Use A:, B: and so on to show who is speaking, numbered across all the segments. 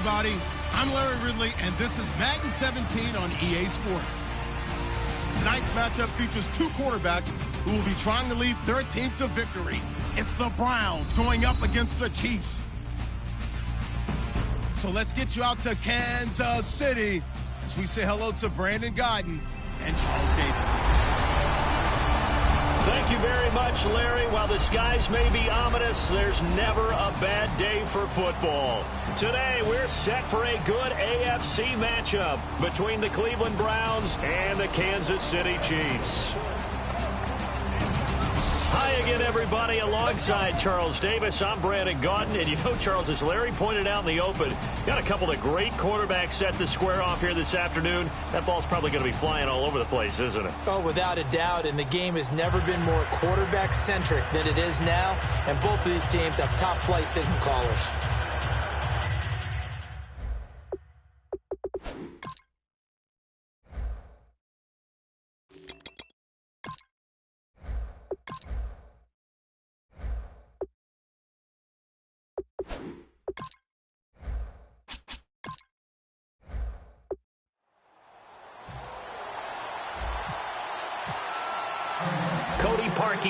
A: everybody. I'm Larry Ridley, and this is Madden 17 on EA Sports. Tonight's matchup features two quarterbacks who will be trying to lead their team to victory. It's the Browns going up against the Chiefs. So let's get you out to Kansas City as we say hello to Brandon Guyton and Charles Davis.
B: Thank you very much, Larry. While the skies may be ominous, there's never a bad day for football. Today, we're set for a good AFC matchup between the Cleveland Browns and the Kansas City Chiefs. Hi again, everybody. Alongside Charles Davis, I'm Brandon Guyton. And you know, Charles, as Larry pointed out in the open, got a couple of great quarterbacks set to square off here this afternoon. That ball's probably going to be flying all over the place, isn't it?
C: Oh, without a doubt. And the game has never been more quarterback-centric than it is now. And both of these teams have top-flight signal callers.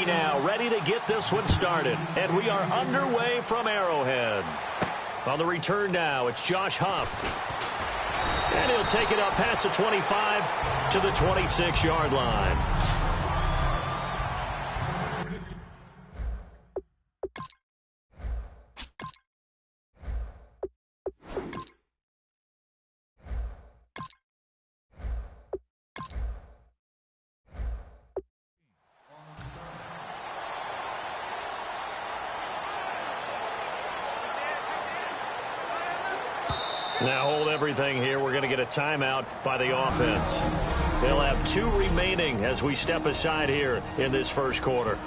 B: Now ready to get this one started, and we are underway from Arrowhead. On the return now, it's Josh Huff, and he'll take it up past the 25 to the 26-yard line. Now hold everything here. We're going to get a timeout by the offense. They'll have 2 remaining as we step aside here in this first quarter.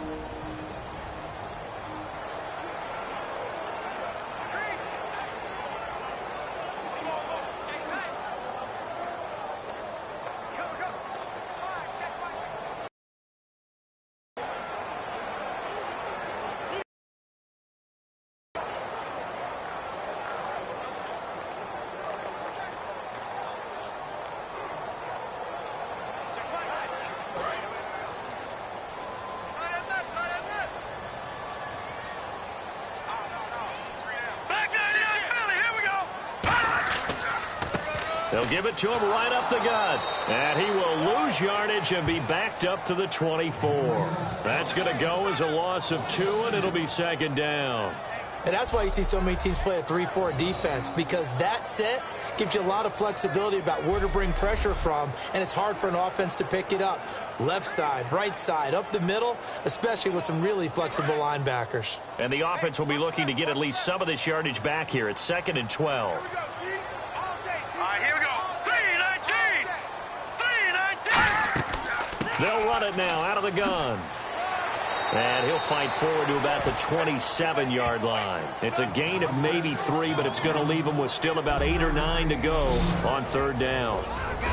B: They'll give it to him right up the gut. And he will lose yardage and be backed up to the 24. That's going to go as a loss of 2, and it'll be second down.
C: And that's why you see so many teams play a 3-4 defense, because that set gives you a lot of flexibility about where to bring pressure from, and it's hard for an offense to pick it up. Left side, right side, up the middle, especially with some really flexible linebackers.
B: And the offense will be looking to get at least some of this yardage back here. It's 2nd and 12. They'll run it now out of the gun. And he'll fight forward to about the 27-yard line. It's a gain of maybe 3, but it's going to leave him with still about 8 or 9 to go on 3rd down.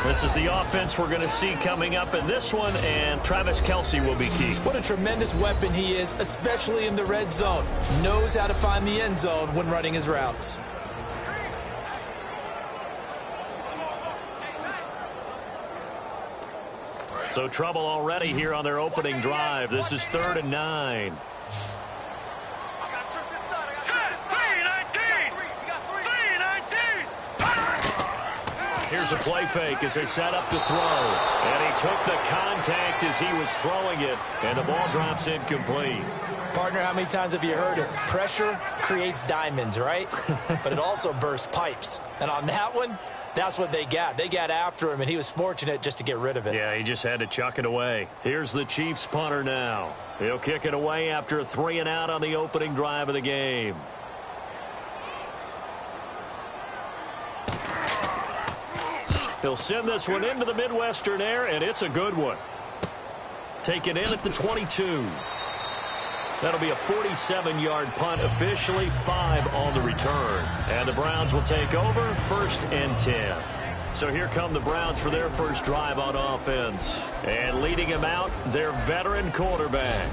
B: This is the offense we're going to see coming up in this one, and Travis Kelce will be key.
C: What a tremendous weapon he is, especially in the red zone. Knows how to find the end zone when running his routes.
B: So trouble already here on their opening drive. This is 3rd and 9. Here's a play fake as they set up to throw. And he took the contact as he was throwing it. And the ball drops incomplete.
C: Partner, how many times have you heard it? Pressure creates diamonds, right? But it also bursts pipes. And on that one, that's what they got. They got after him, and he was fortunate just to get rid of it.
B: Yeah, he just had to chuck it away. Here's the Chiefs punter now. He'll kick it away after a 3-and-out on the opening drive of the game. He'll send this one into the Midwestern air, and it's a good one. Taken in at the 22. That'll be a 47-yard punt, officially 5 on the return. And the Browns will take over 1st and 10. So here come the Browns for their first drive on offense. And leading him out, their veteran quarterback.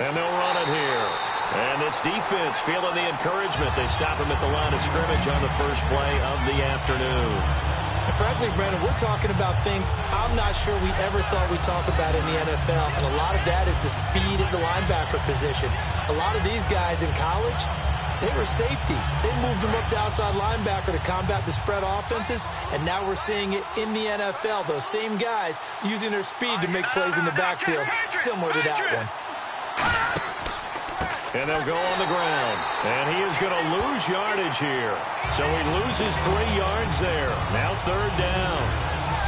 B: And they'll run it here. And this defense feeling the encouragement. They stop him at the line of scrimmage on the first play of the afternoon.
C: And frankly, Brandon, we're talking about things I'm not sure we ever thought we'd talk about in the NFL. And a lot of that is the speed at the linebacker position. A lot of these guys in college, they were safeties. They moved them up to outside linebacker to combat the spread offenses. And now we're seeing it in the NFL. Those same guys using their speed to make plays in the backfield, similar to that one.
B: And they'll go on the ground. And he is going to lose yardage here. So he loses 3 yards there. Now 3rd down.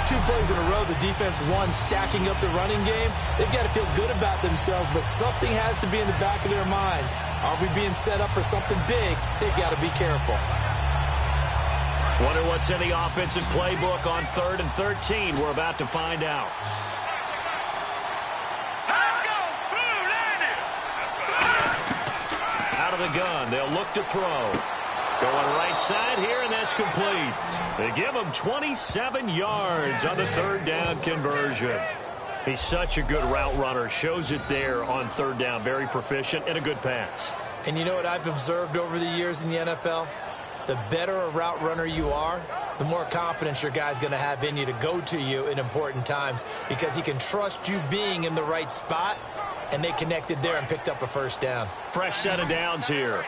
C: 2 plays in a row, the defense won, stacking up the running game. They've got to feel good about themselves, but something has to be in the back of their minds. Are we being set up for something big? They've got to be careful.
B: Wonder what's in the offensive playbook on 3rd and 13. We're about to find out. Out of the gun, they'll look to throw. Going right side here, and that's complete. They give him 27 yards on the 3rd down conversion. He's such a good route runner. Shows it there on 3rd down. Very proficient and a good pass.
C: And you know what I've observed over the years in the NFL? The better a route runner you are, the more confidence your guy's going to have in you to go to you in important times because he can trust you being in the right spot, and they connected there and picked up a 1st down.
B: Fresh set of downs here.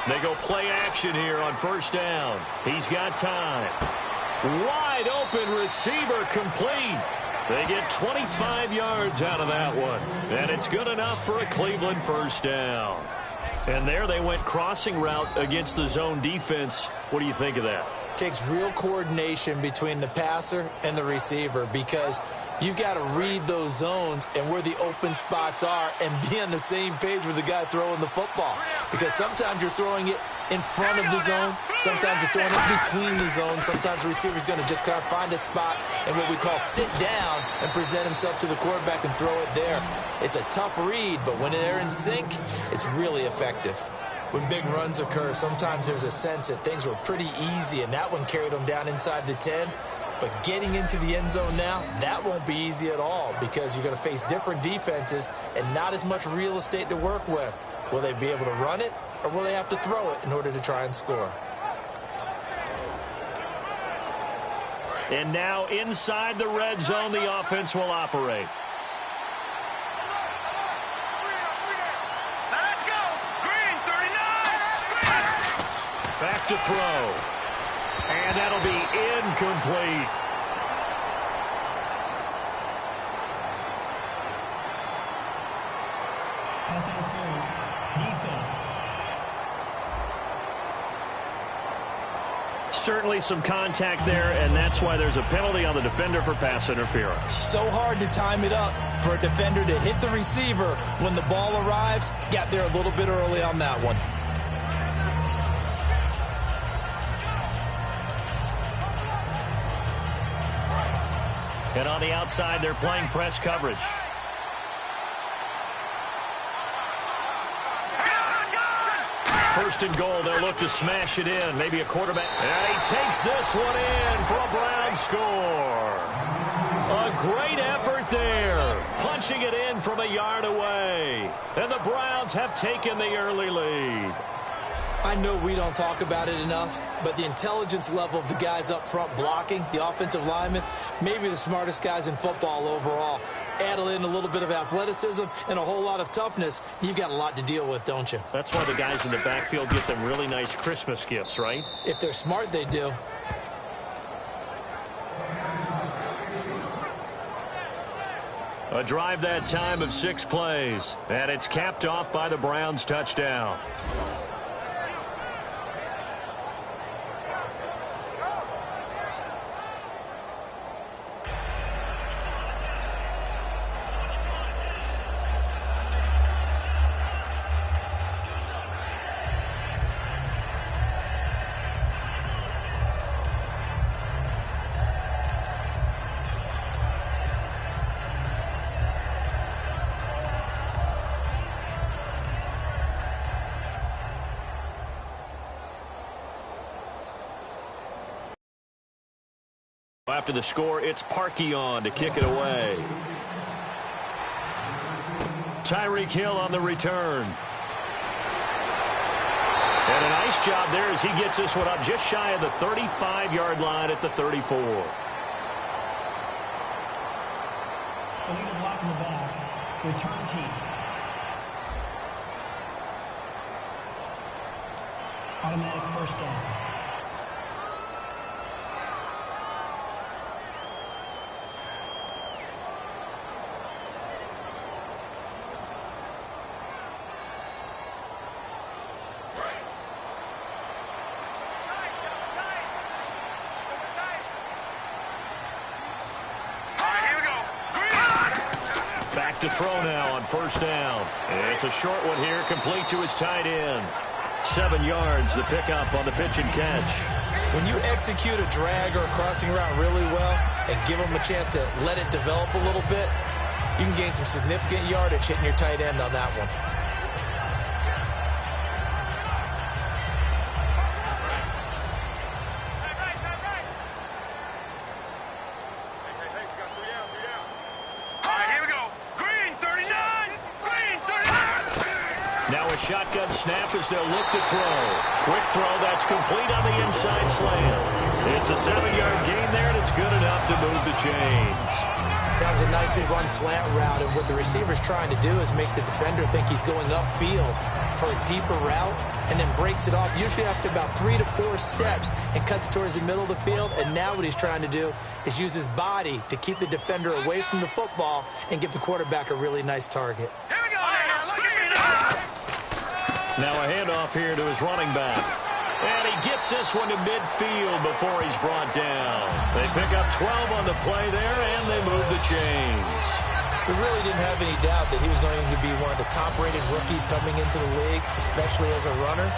B: They go play action here on 1st down. He's got time. Wide open receiver complete. They get 25 yards out of that one. And it's good enough for a Cleveland 1st down. And there they went crossing route against the zone defense. What do you think of that?
C: Takes real coordination between the passer and the receiver because you've got to read those zones and where the open spots are and be on the same page with the guy throwing the football. Because sometimes you're throwing it in front of the zone. Sometimes you're throwing it between the zones. Sometimes the receiver's going to just kind of find a spot and what we call sit down and present himself to the quarterback and throw it there. It's a tough read, but when they're in sync, it's really effective. When big runs occur, sometimes there's a sense that things were pretty easy, and that one carried them down inside the 10. But getting into the end zone now, that won't be easy at all because you're going to face different defenses and not as much real estate to work with. Will they be able to run it, or will they have to throw it in order to try and score?
B: And now inside the red zone, the offense will operate. Back to throw. And that'll be incomplete.
D: Pass interference. Defense.
B: Certainly some contact there, and that's why there's a penalty on the defender for pass interference.
C: So hard to time it up for a defender to hit the receiver when the ball arrives. Got there a little bit early on that one.
B: And on the outside, they're playing press coverage. First and goal, they'll look to smash it in. Maybe a quarterback. And he takes this one in for a Brown score. A great effort there. Punching it in from a yard away. And the Browns have taken the early lead.
C: I know we don't talk about it enough, but the intelligence level of the guys up front blocking, the offensive linemen, maybe the smartest guys in football overall. Add in a little bit of athleticism and a whole lot of toughness, you've got a lot to deal with, don't you?
B: That's why the guys in the backfield get them really nice Christmas gifts, right?
C: If they're smart, they do.
B: A drive that time of 6 plays, and it's capped off by the Browns' touchdown. After the score, it's Parkey on to kick it away. Tyreek Hill on the return. And a nice job there as he gets this one up just shy of the 35-yard line at the 34.
D: The legal block in the back. Return team. Automatic first down.
B: To throw now on first down. It's a short one here, complete to his tight end. 7 yards, the pickup on the pitch and catch.
C: When you execute a drag or a crossing route really well and give them a chance to let it develop a little bit, you can gain some significant yardage hitting your tight end on that one.
B: Shotgun snap as they'll look to throw. Quick throw, that's complete on the inside slant. It's a 7-yard gain there, and it's good enough to move the chains.
C: That was a nicely run slant route, and what the receiver's trying to do is make the defender think he's going upfield for a deeper route, and then breaks it off, usually after about 3 to 4 steps, and cuts towards the middle of the field. And now what he's trying to do is use his body to keep the defender away from the football and give the quarterback a really nice target.
B: Now a handoff here to his running back. And he gets this one to midfield before he's brought down. They pick up 12 on the play there, and they move the chains.
C: We really didn't have any doubt that he was going to be one of the top-rated rookies coming into the league, especially as a runner.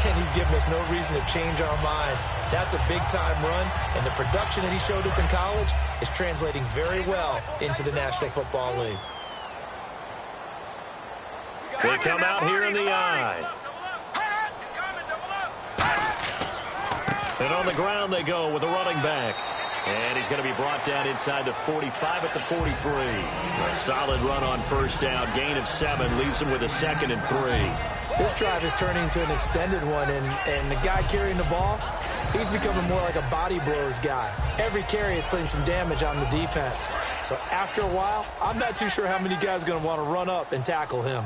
C: And he's given us no reason to change our minds. That's a big-time run, and the production that he showed us in college is translating very well into the National Football League.
B: They come out here in the eye. And on the ground they go with a running back. And he's going to be brought down inside the 45 at the 43. A solid run on first down. Gain of 7 leaves him with a 2nd and 3.
C: This drive is turning into an extended one, and the guy carrying the ball, he's becoming more like a body blows guy. Every carry is putting some damage on the defense. So after a while, I'm not too sure how many guys are going to want to run up and tackle him.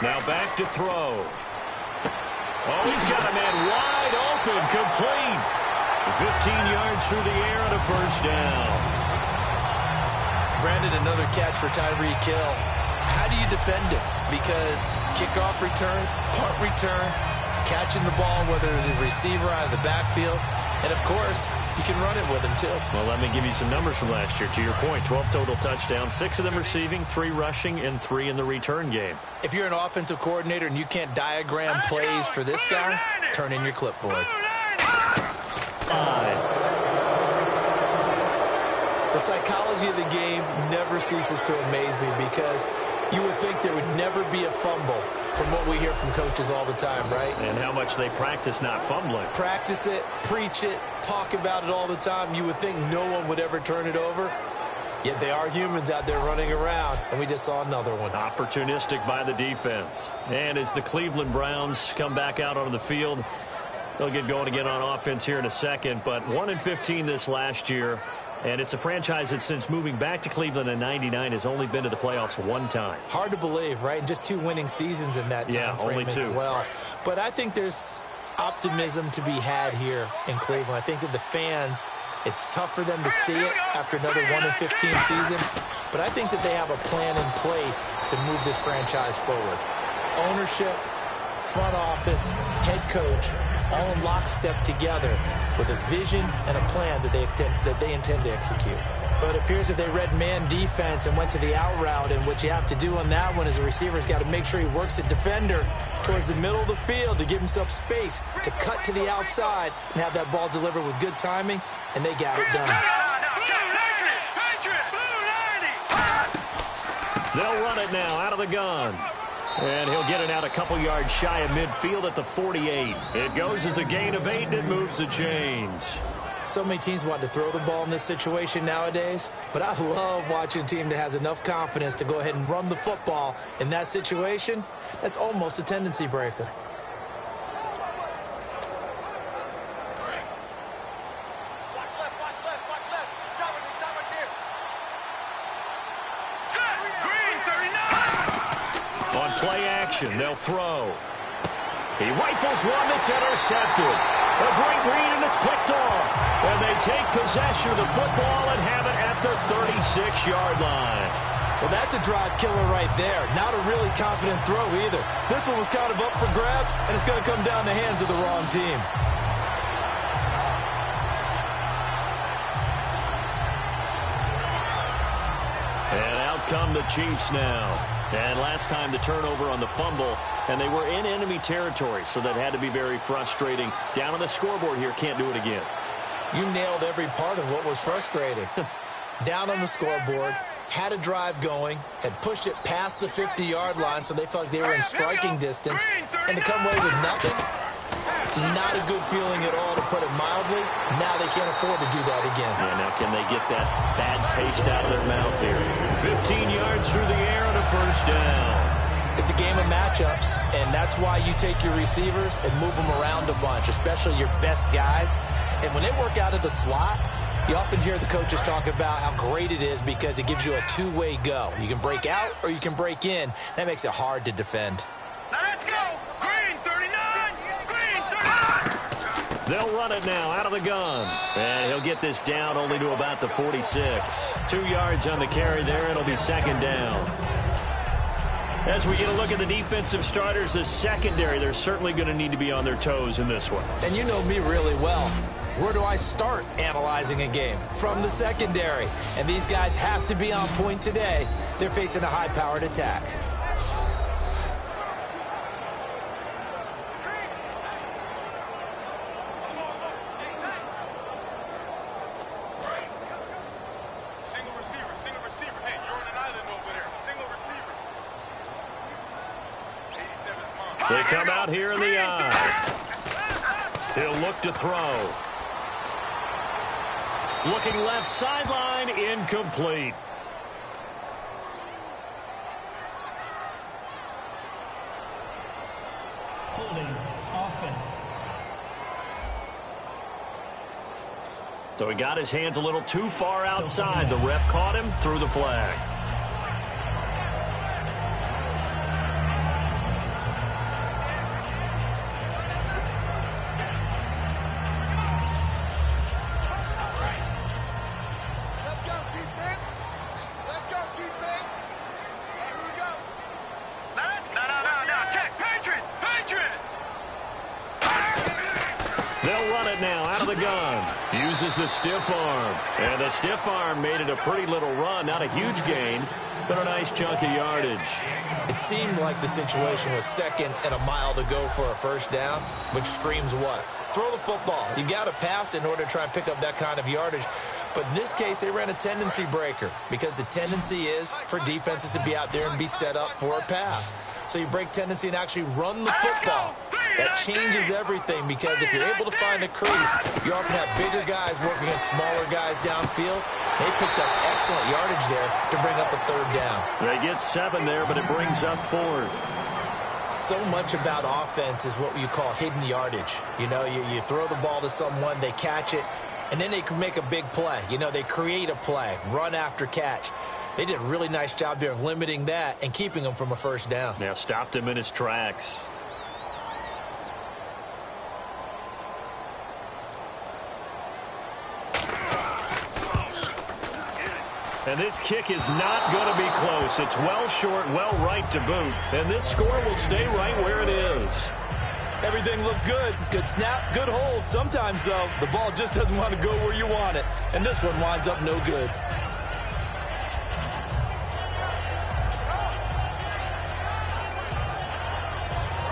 B: Now back to throw. Oh, he's got a man wide open, complete. 15 yards through the air and a first down.
C: Brandon, another catch for Tyreek Hill. How do you defend him? Because kickoff return, punt return, catching the ball, whether it's a receiver out of the backfield, and of course, you can run it with him too.
B: Well, let me give you some numbers from last year. To your point, 12 total touchdowns, 6 of them receiving, 3 rushing, and 3 in the return game.
C: If you're an offensive coordinator and you can't diagram plays for this guy, turn in your clipboard.
B: 5.
C: The psychology of the game never ceases to amaze me because you would think there would never be a fumble from what we hear from coaches all the time, right?
B: And how much they practice not fumbling.
C: Practice it, preach it, talk about it all the time. You would think no one would ever turn it over. Yet they are humans out there running around, and we just saw another one.
B: Opportunistic by the defense. And as the Cleveland Browns come back out on the field, they'll get going again on offense here in a second. But 1-15 this last year. And it's a franchise that since moving back to Cleveland in '99 has only been to the playoffs 1 time.
C: Hard to believe, right? And just 2 winning seasons in that time frame
B: only 2.
C: as well. But I think there's optimism to be had here in Cleveland. I think that the fans, it's tough for them to see it after another 1-15 season. But I think that they have a plan in place to move this franchise forward. Ownership, front office, head coach, all in lockstep together with a vision and a plan that they intend to execute. But it appears that they read man defense and went to the out route, and what you have to do on that one is the receiver's got to make sure he works the defender towards the middle of the field to give himself space to cut to the outside and have that ball delivered with good timing, and they got it done.
B: They'll run it now out of the gun. And he'll get it out a couple yards shy of midfield at the 48. It goes as a gain of 8, and it moves the chains.
C: So many teams want to throw the ball in this situation nowadays, but I love watching a team that has enough confidence to go ahead and run the football. In that situation, that's almost a tendency breaker.
B: On play action, they'll throw. He rifles one that's intercepted. A great read, and it's picked off. And they take possession of the football and have it at the 36-yard line.
C: Well, that's a drive killer right there. Not a really confident throw either. This one was kind of up for grabs, and it's going to come down the hands of the wrong team.
B: And out come the Chiefs now. And last time the turnover on the fumble, and they were in enemy territory, so that had to be very frustrating. Down on the scoreboard here, can't do it again.
C: You nailed every part of what was frustrating. Down on the scoreboard, had a drive going, had pushed it past the 50-yard line, so they felt like they were in striking distance, and to come away with nothing, not a good feeling at all, to put it mildly. Now they can't afford to do that again.
B: Yeah, now can they get that bad taste out of their mouth here? 15 yards through the air and a first down.
C: It's a game of matchups, and that's why you take your receivers and move them around a bunch, especially your best guys. And when they work out of the slot, you often hear the coaches talk about how great it is because it gives you a two-way go. You can break out or you can break in. That makes it hard to defend.
E: Now let's go! Green 39! Green 39!
B: They'll run it now out of the gun. And he'll get this down only to about the 46. 2 yards on the carry there. It'll be second down. As we get a look at the defensive starters, the secondary, they're certainly going to need to be on their toes in this one.
C: And you know me really well. Where do I start analyzing a game? From the secondary. And these guys have to be on point today. They're facing a high-powered attack.
E: Single receiver. Hey, you're on an island over there. Single receiver. 87's mom.
B: They come out here in the eye. He'll look to throw. Looking left sideline, incomplete.
D: Holding offense.
B: So he got his hands a little too far outside. The ref caught him, threw the flag. Uses the stiff arm. And the stiff arm made it a pretty little run. Not a huge gain, but a nice chunk of yardage.
C: It seemed like the situation was second and a mile to go for a first down, which screams what? Throw the football. You got to pass in order to try and pick up that kind of yardage. But in this case, they ran a tendency breaker because the tendency is for defenses to be out there and be set up for a pass. So you break tendency and actually run the football. That changes everything because if you're able to find a crease, you often have bigger guys working against smaller guys downfield. They picked up excellent yardage there to bring up a third down.
B: They get 7 there, but it brings up 4th.
C: So much about offense is what you call hidden yardage. You know, you throw the ball to someone, they catch it, and then they can make a big play. You know, they create a play, run after catch. They did a really nice job there of limiting that and keeping him from a first down.
B: Yeah, stopped him in his tracks. And this kick is not going to be close. It's well short, well right to boot. And this score will stay right where it is.
C: Everything looked good. Good snap, good hold. Sometimes, though, the ball just doesn't want to go where you want it. And this one winds up no good.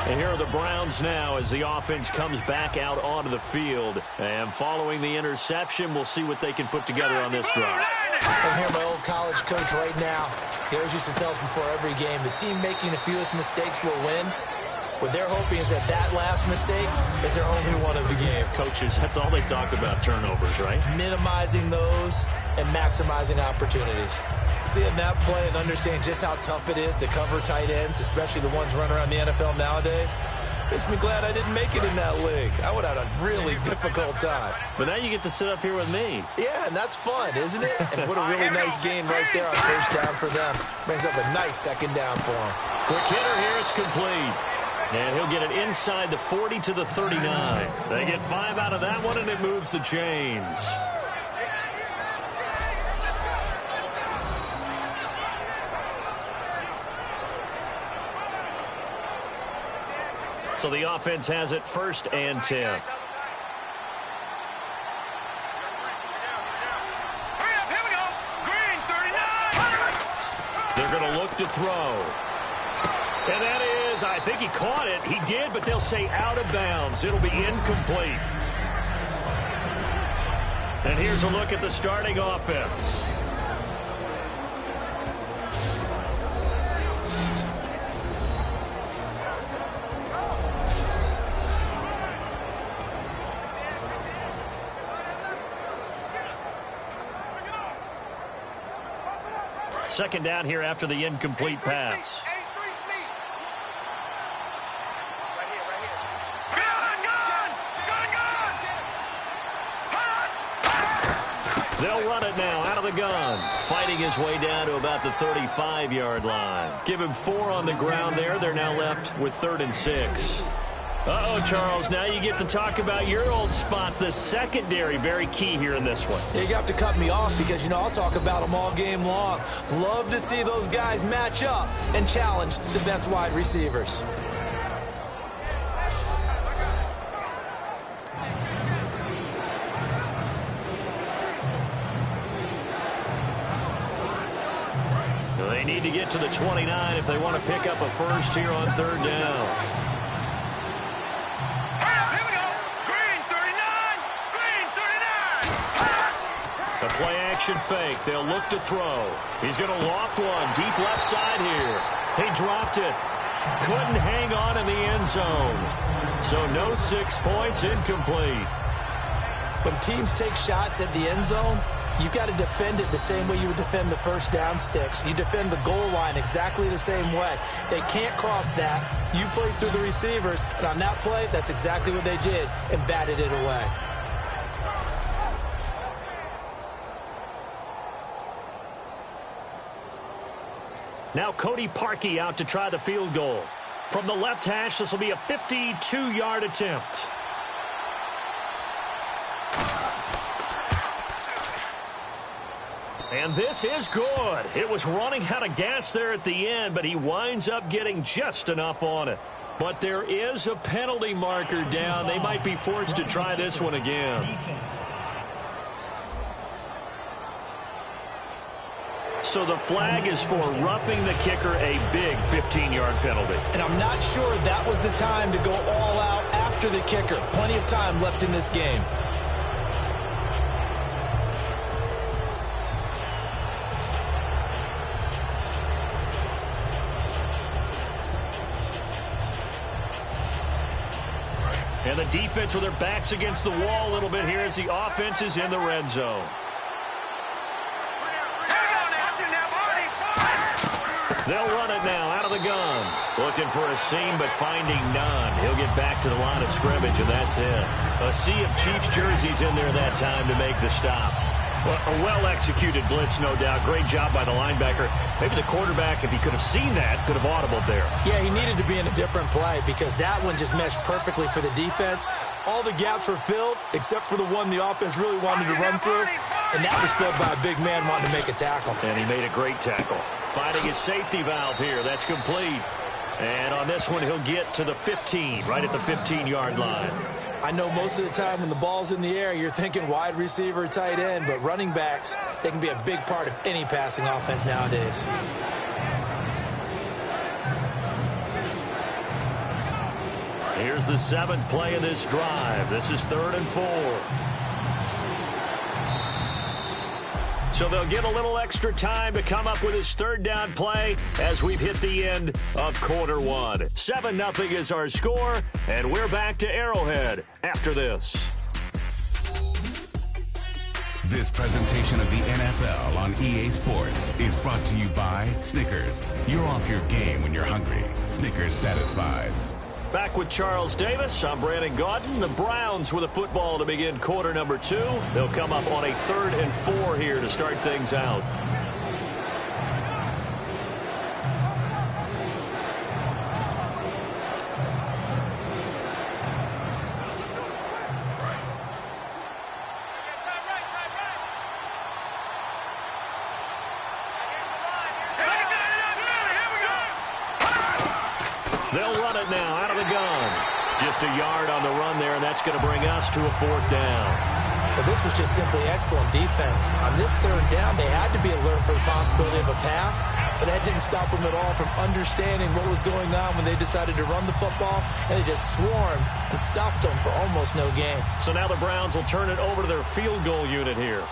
B: And here are the Browns now as the offense comes back out onto the field. And following the interception, we'll see what they can put together on this drive.
C: I'm here, my old college coach right now. He always used to tell us before every game, the team making the fewest mistakes will win. What they're hoping is that that last mistake is their only one of the game.
B: Coaches, that's all they talk about, turnovers, right?
C: Minimizing those and maximizing opportunities. Seeing that play and understanding just how tough it is to cover tight ends, especially the ones running around the NFL nowadays, makes me glad I didn't make it in that league. I would have had a really difficult time.
B: But now you get to sit up here with me.
C: Yeah, and that's fun, isn't it? And what a really nice game right there on first down for them. Brings up a nice second down for them.
B: Quick hitter here, it's complete. And he'll get it inside the 40 to the 39. They get 5 out of that one, and it moves the chains. So the offense has it 1st and 10.
E: Here we go. Green, 39.
B: They're going to look to throw. And that is, I think he caught it. He did, but they'll say out of bounds. It'll be incomplete. And here's a look at the starting offense. Second down here after the incomplete pass. They'll run it now out of the gun. Fighting his way down to about the 35-yard line. Give him 4 on the ground there. They're now left with 3rd and 6. Uh-oh, Charles, now you get to talk about your old spot, the secondary. Very key here in this one.
C: You have to cut me off because, I'll talk about them all game long. Love to see those guys match up and challenge the best wide receivers.
B: They need to get to the 29 if they want to pick up a first here on 3rd down. The play-action fake. They'll look to throw. He's going to loft one. Deep left side here. He dropped it. Couldn't hang on in the end zone. So no 6 points, incomplete.
C: When teams take shots at the end zone, you've got to defend it the same way you would defend the first down sticks. You defend the goal line exactly the same way. They can't cross that. You played through the receivers, and on that play, that's exactly what they did and batted it away.
B: Now Cody Parkey out to try the field goal. From the left hash, this will be a 52-yard attempt. And this is good. It was running out of gas there at the end, but he winds up getting just enough on it. But there is a penalty marker down. They might be forced to try this one again. So the flag is for roughing the kicker, a big 15-yard penalty.
C: And I'm not sure that was the time to go all out after the kicker. Plenty of time left in this game.
B: And the defense with their backs against the wall a little bit here as the offense is in the red zone. They'll run it now out of the gun. Looking for a seam, but finding none. He'll get back to the line of scrimmage, and that's it. A sea of Chiefs jerseys in there that time to make the stop. Well, a well-executed blitz, no doubt. Great job by the linebacker. Maybe the quarterback, if he could have seen that, could have audibled there.
C: Yeah, he needed to be in a different play because that one just meshed perfectly for the defense. All the gaps were filled except for the one the offense really wanted to run through, and that was filled by a big man wanting to make a tackle.
B: And he made a great tackle. Finding his safety valve here. That's complete. And on this one, he'll get to the 15, right at the 15-yard line.
C: I know most of the time when the ball's in the air, you're thinking wide receiver, tight end, but running backs, they can be a big part of any passing offense nowadays.
B: Here's the 7th play of this drive. This is 3rd and 4. So they'll give a little extra time to come up with his 3rd down play as we've hit the end of quarter 1. 7-0 is our score, and we're back to Arrowhead after this.
F: This presentation of the NFL on EA Sports is brought to you by Snickers. You're off your game when you're hungry. Snickers satisfies.
B: Back with Charles Davis. I'm Brandon Gaudin. The Browns with a football to begin quarter number 2. They'll come up on a 3rd and 4 here to start things out. They'll run it now out of the gun. Just a yard on the run there, and that's going to bring us to a 4th down.
C: Well, this was just simply excellent defense. On this 3rd down, they had to be alert for the possibility of a pass, but that didn't stop them at all from understanding what was going on when they decided to run the football, and they just swarmed and stopped them for almost no gain.
B: So now the Browns will turn it over to their field goal unit here.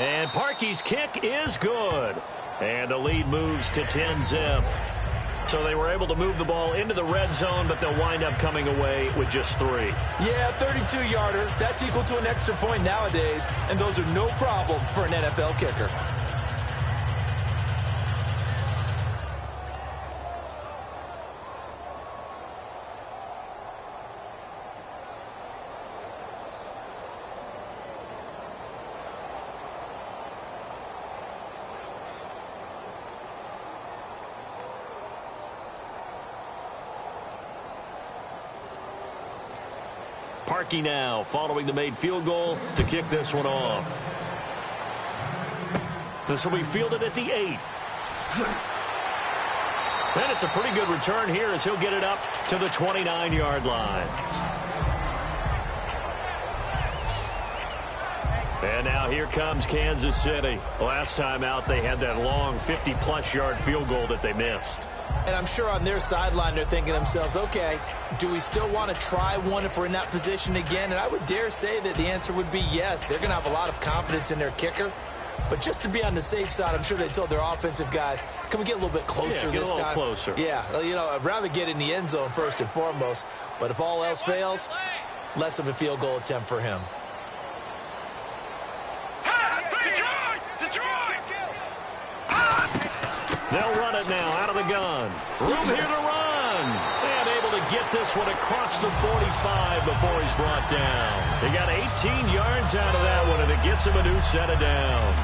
B: And Parkey's kick is good. And the lead moves to 10-zip. So they were able to move the ball into the red zone, but they'll wind up coming away with just 3.
C: Yeah, 32-yarder. That's equal to an extra point nowadays, and those are no problem for an NFL kicker.
B: Parkey now following the made field goal to kick this one off. This will be fielded at the 8. And it's a pretty good return here as he'll get it up to the 29-yard line. And now here comes Kansas City. Last time out, they had that long 50-plus yard field goal that they missed.
C: And I'm sure on their sideline they're thinking to themselves, okay, do we still want to try one if we're in that position again? And I would dare say that the answer would be yes. They're going to have a lot of confidence in their kicker. But just to be on the safe side, I'm sure they told their offensive guys, can we get a little bit closer this time?
B: Get a little closer.
C: Yeah, you know, I'd rather get in the end zone first and foremost. But if all else fails, less of a field goal attempt for him.
B: They'll run it now out of the gun. Room here to run. And able to get this one across the 45 before he's brought down. He got 18 yards out of that one, and it gets him a new set of downs.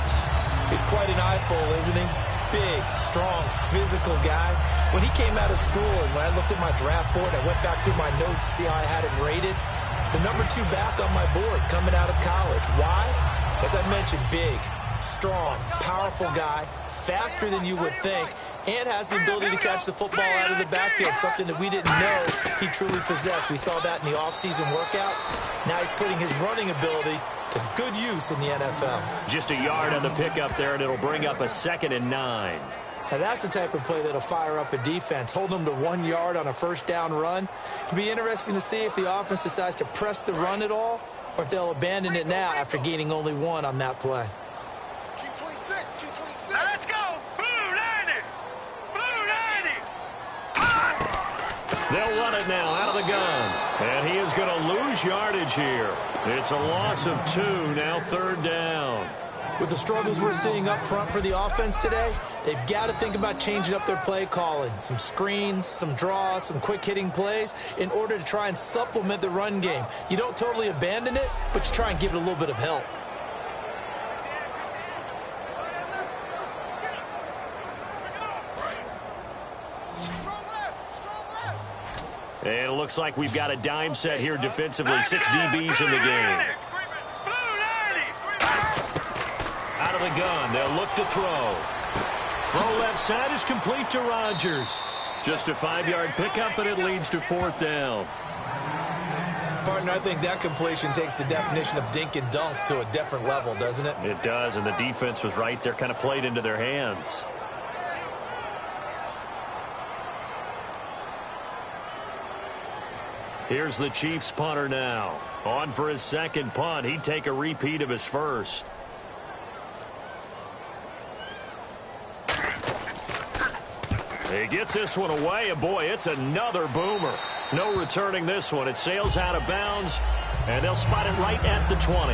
C: He's quite an eyeful, isn't he? Big, strong, physical guy. When he came out of school and when I looked at my draft board, I went back through my notes to see how I had him rated. The number 2 back on my board coming out of college. Why? As I mentioned, big, strong, powerful guy, faster than you would think, and has the ability to catch the football out of the backfield, something that we didn't know he truly possessed. We saw that in the offseason workouts. Now he's putting his running ability to good use in the NFL.
B: Just a yard on the pickup there, and it'll bring up a 2nd and 9.
C: Now that's the type of play that'll fire up a defense, hold them to 1 yard on a first down run. It'll be interesting to see if the offense decides to press the run at all, or if they'll abandon it now after gaining only 1 on that play.
E: Let's go! Blue 90! Blue 90!
B: They'll run it now out of the gun. And he is going to lose yardage here. It's a loss of 2, now 3rd down.
C: With the struggles we're seeing up front for the offense today, they've got to think about changing up their play calling. Some screens, some draws, some quick-hitting plays in order to try and supplement the run game. You don't totally abandon it, but you try and give it a little bit of help.
B: And it looks like we've got a dime set here defensively. 6 DBs in the game. Out of the gun, they'll look to throw. Throw left side is complete to Rodgers. Just a 5-yard pickup, and it leads to 4th down.
C: Partner, I think that completion takes the definition of dink and dunk to a different level, doesn't it?
B: It does, and the defense was right there, kind of played into their hands. Here's the Chiefs punter now. On for his second punt. He'd take a repeat of his first. He gets this one away, and boy, it's another boomer. No returning this one. It sails out of bounds, and they'll spot it right at the 20.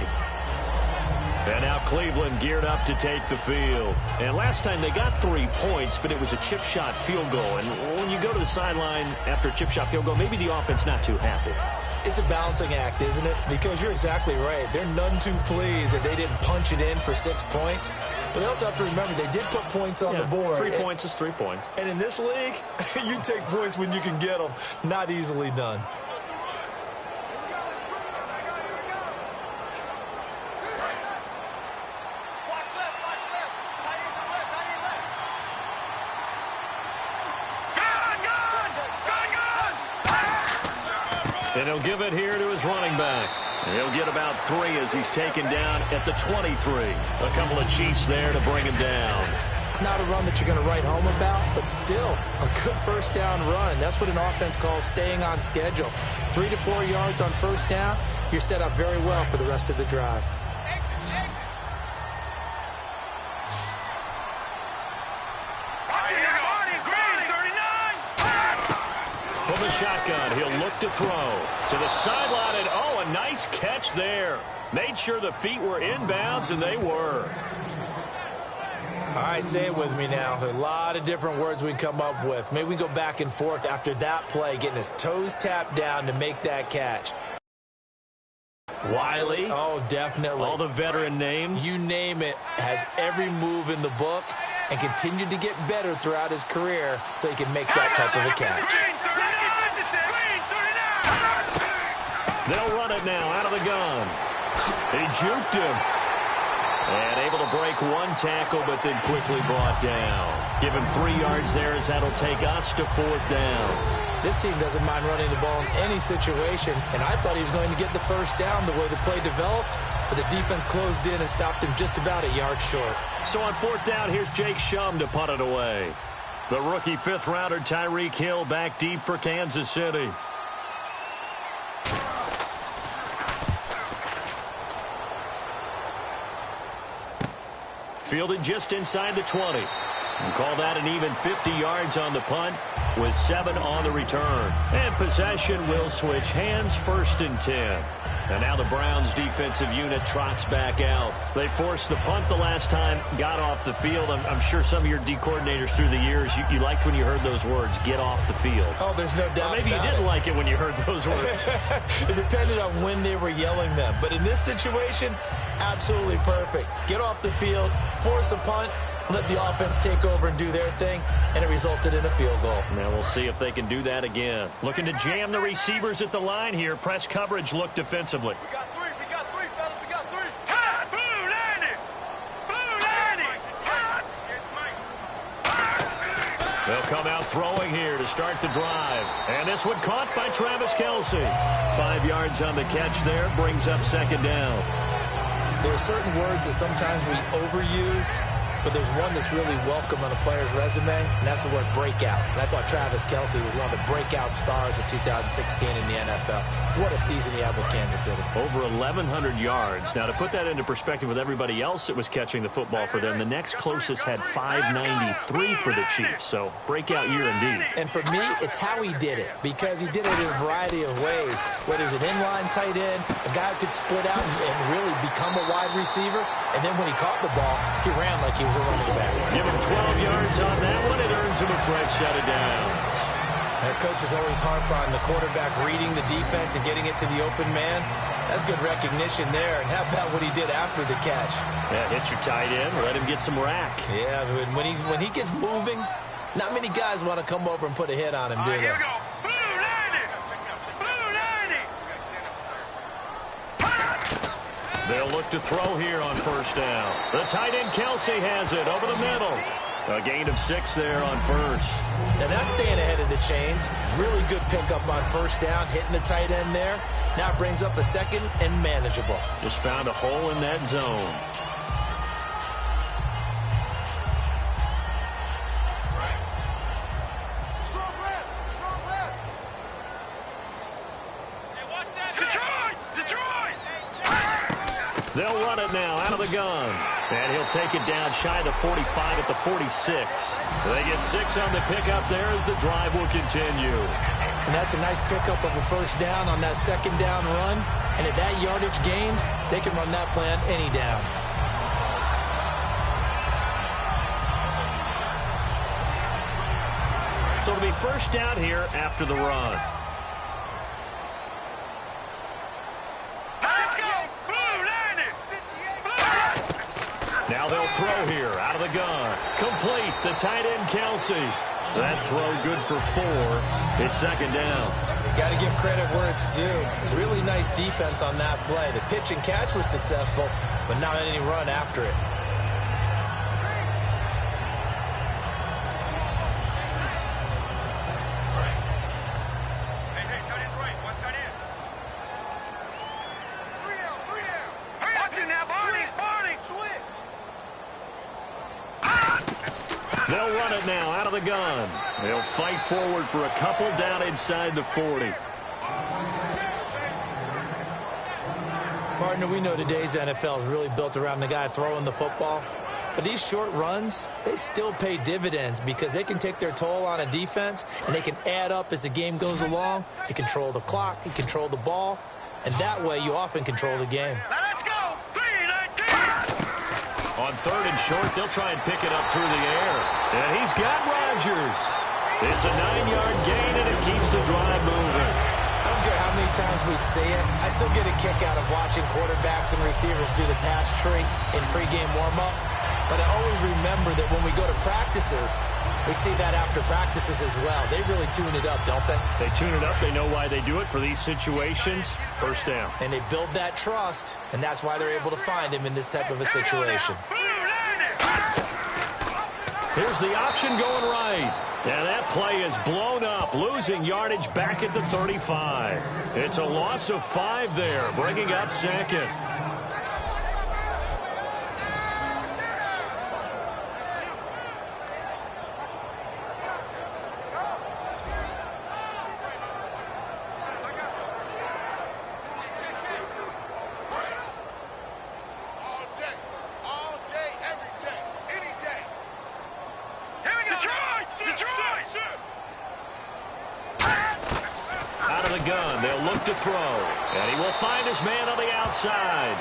B: And now Cleveland geared up to take the field. And last time they got 3 points, but it was a chip shot field goal. And when you go to the sideline after a chip shot field goal, maybe the offense not too happy.
C: It's a balancing act, isn't it? Because you're exactly right. They're none too pleased that they didn't punch it in for 6 points. But they also have to remember they did put points on the board.
B: 3 points is 3 points.
C: And in this league, you take points when you can get them. Not easily done.
B: And he'll give it here to his running back. And he'll get about 3 as he's taken down at the 23. A couple of Chiefs there to bring him down.
C: Not a run that you're going to write home about, but still a good first down run. That's what an offense calls staying on schedule. 3 to 4 yards on first down, you're set up very well for the rest of the drive.
B: From the shotgun, he'll look to throw to the sideline, and oh, a nice catch there. Made sure the feet were inbounds, and they were.
C: All right, say it with me now. There's a lot of different words we come up with. Maybe we go back and forth after that play, getting his toes tapped down to make that catch.
B: Wiley.
C: Oh, definitely.
B: All the veteran names.
C: You name it, has every move in the book and continued to get better throughout his career so he can make that type of a catch.
B: They'll run it now out of the gun. He juked him. And able to break one tackle, but then quickly brought down. Give him 3 yards there as that'll take us to 4th down.
C: This team doesn't mind running the ball in any situation, and I thought he was going to get the first down the way the play developed, but the defense closed in and stopped him just about a yard short.
B: So on 4th down, here's Jake Shum to punt it away. The rookie 5th-rounder Tyreek Hill back deep for Kansas City. Fielded just inside the 20. And call that an even 50 yards on the punt with 7 on the return. And possession will switch hands, 1st and 10. And now the Browns defensive unit trots back out. They forced the punt the last time, got off the field. I'm sure some of your D coordinators through the years, you liked when you heard those words, get off the field.
C: Oh, there's no doubt.
B: Or maybe you didn't like it when you heard those words.
C: It depended on when they were yelling them. But in this situation, absolutely perfect. Get off the field, force a punt, let the offense take over and do their thing, and it resulted in a field goal.
B: Now we'll see if they can do that again. Looking to jam the receivers at the line here. Press coverage look defensively.
E: We got 3, fellas, we got 3. Ha! Blue landing! Blue landing!
B: They'll come out throwing here to start the drive. And this one caught by Travis Kelce. 5 yards on the catch there, brings up 2nd down.
C: There are certain words that sometimes we overuse, but there's one that's really welcome on a player's resume, and that's the word breakout. And I thought Travis Kelce was one of the breakout stars of 2016 in the NFL. What a season he had with Kansas City.
B: Over 1,100 yards. Now, to put that into perspective with everybody else that was catching the football for them, the next closest had 593 for the Chiefs. So, breakout year indeed.
C: And for me, it's how he did it, because he did it in a variety of ways. Whether he's an inline tight end, a guy who could split out and really become a wide receiver, and then when he caught the ball, he ran like he was a running back.
B: Give him 12 yards on that one. It earns him a fresh set of downs.
C: And coaches always harp on the quarterback reading the defense and getting it to the open man. That's good recognition there. And how about what he did after the catch?
B: Yeah, hit your tight end. Let him get some rack.
C: Yeah, when he gets moving, not many guys want to come over and put a hit on him, do they?
E: Here we go. Blue landing! Blue landing!
B: They'll look to throw here on 1st down. The tight end Kelce has it over the middle. A gain of 6 there on first.
C: Now that's staying ahead of the chains. Really good pickup on first down, hitting the tight end there. Now it brings up a second and manageable.
B: Just found a hole in that zone. They'll run it now out of the gun. And he'll take it down shy of the 45 at the 46. They get 6 on the pickup there as the drive will continue.
C: And that's a nice pickup of a first down on that second down run. And at that yardage gained, they can run that plan any down.
B: So it'll be first down here after the run. Now they'll throw here out of the gun. Complete, the tight end Kelsey. That throw good for 4. It's second down.
C: Got to give credit where it's due. Really nice defense on that play. The pitch and catch was successful, but not any run after it.
B: They'll run it now out of the gun. They'll fight forward for a couple down inside the 40.
C: Partner, we know today's NFL is really built around the guy throwing the football. But these short runs, they still pay dividends because they can take their toll on a defense and they can add up as the game goes along. They control the clock, they control the ball, and that way you often control the game.
E: Let's go!
B: On third and short, they'll try and pick it up through the air. And he's got Rodgers. It's a 9-yard gain, and it keeps the drive moving.
C: I don't care how many times we see it. I still get a kick out of watching quarterbacks and receivers do the pass tree in pregame warm-up. But I always remember that when we go to practices, we see that after practices as well. They really tune it up, don't they?
B: They tune it up. They know why they do it for these situations. First down.
C: And they build that trust, and that's why they're able to find him in this type of a situation.
B: Here's the option going right. And that play is blown up, losing yardage back at the 35. It's a loss of 5 there, bringing up second. To throw, and he will find his man on the outside.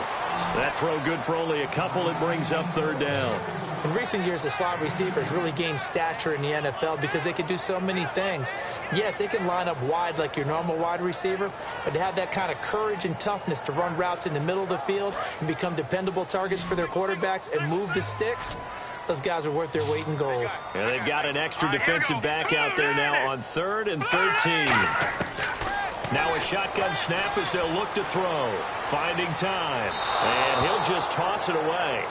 B: That throw good for only a couple. It brings up third down.
C: In recent years, the slot receivers really gained stature in the NFL because they can do so many things. Yes, they can line up wide like your normal wide receiver, but to have that kind of courage and toughness to run routes in the middle of the field and become dependable targets for their quarterbacks and move the sticks, those guys are worth their weight in gold.
B: And they've got an extra defensive back out there now on 3rd and 13. Now a shotgun snap as they'll look to throw. Finding time. And he'll just toss it away.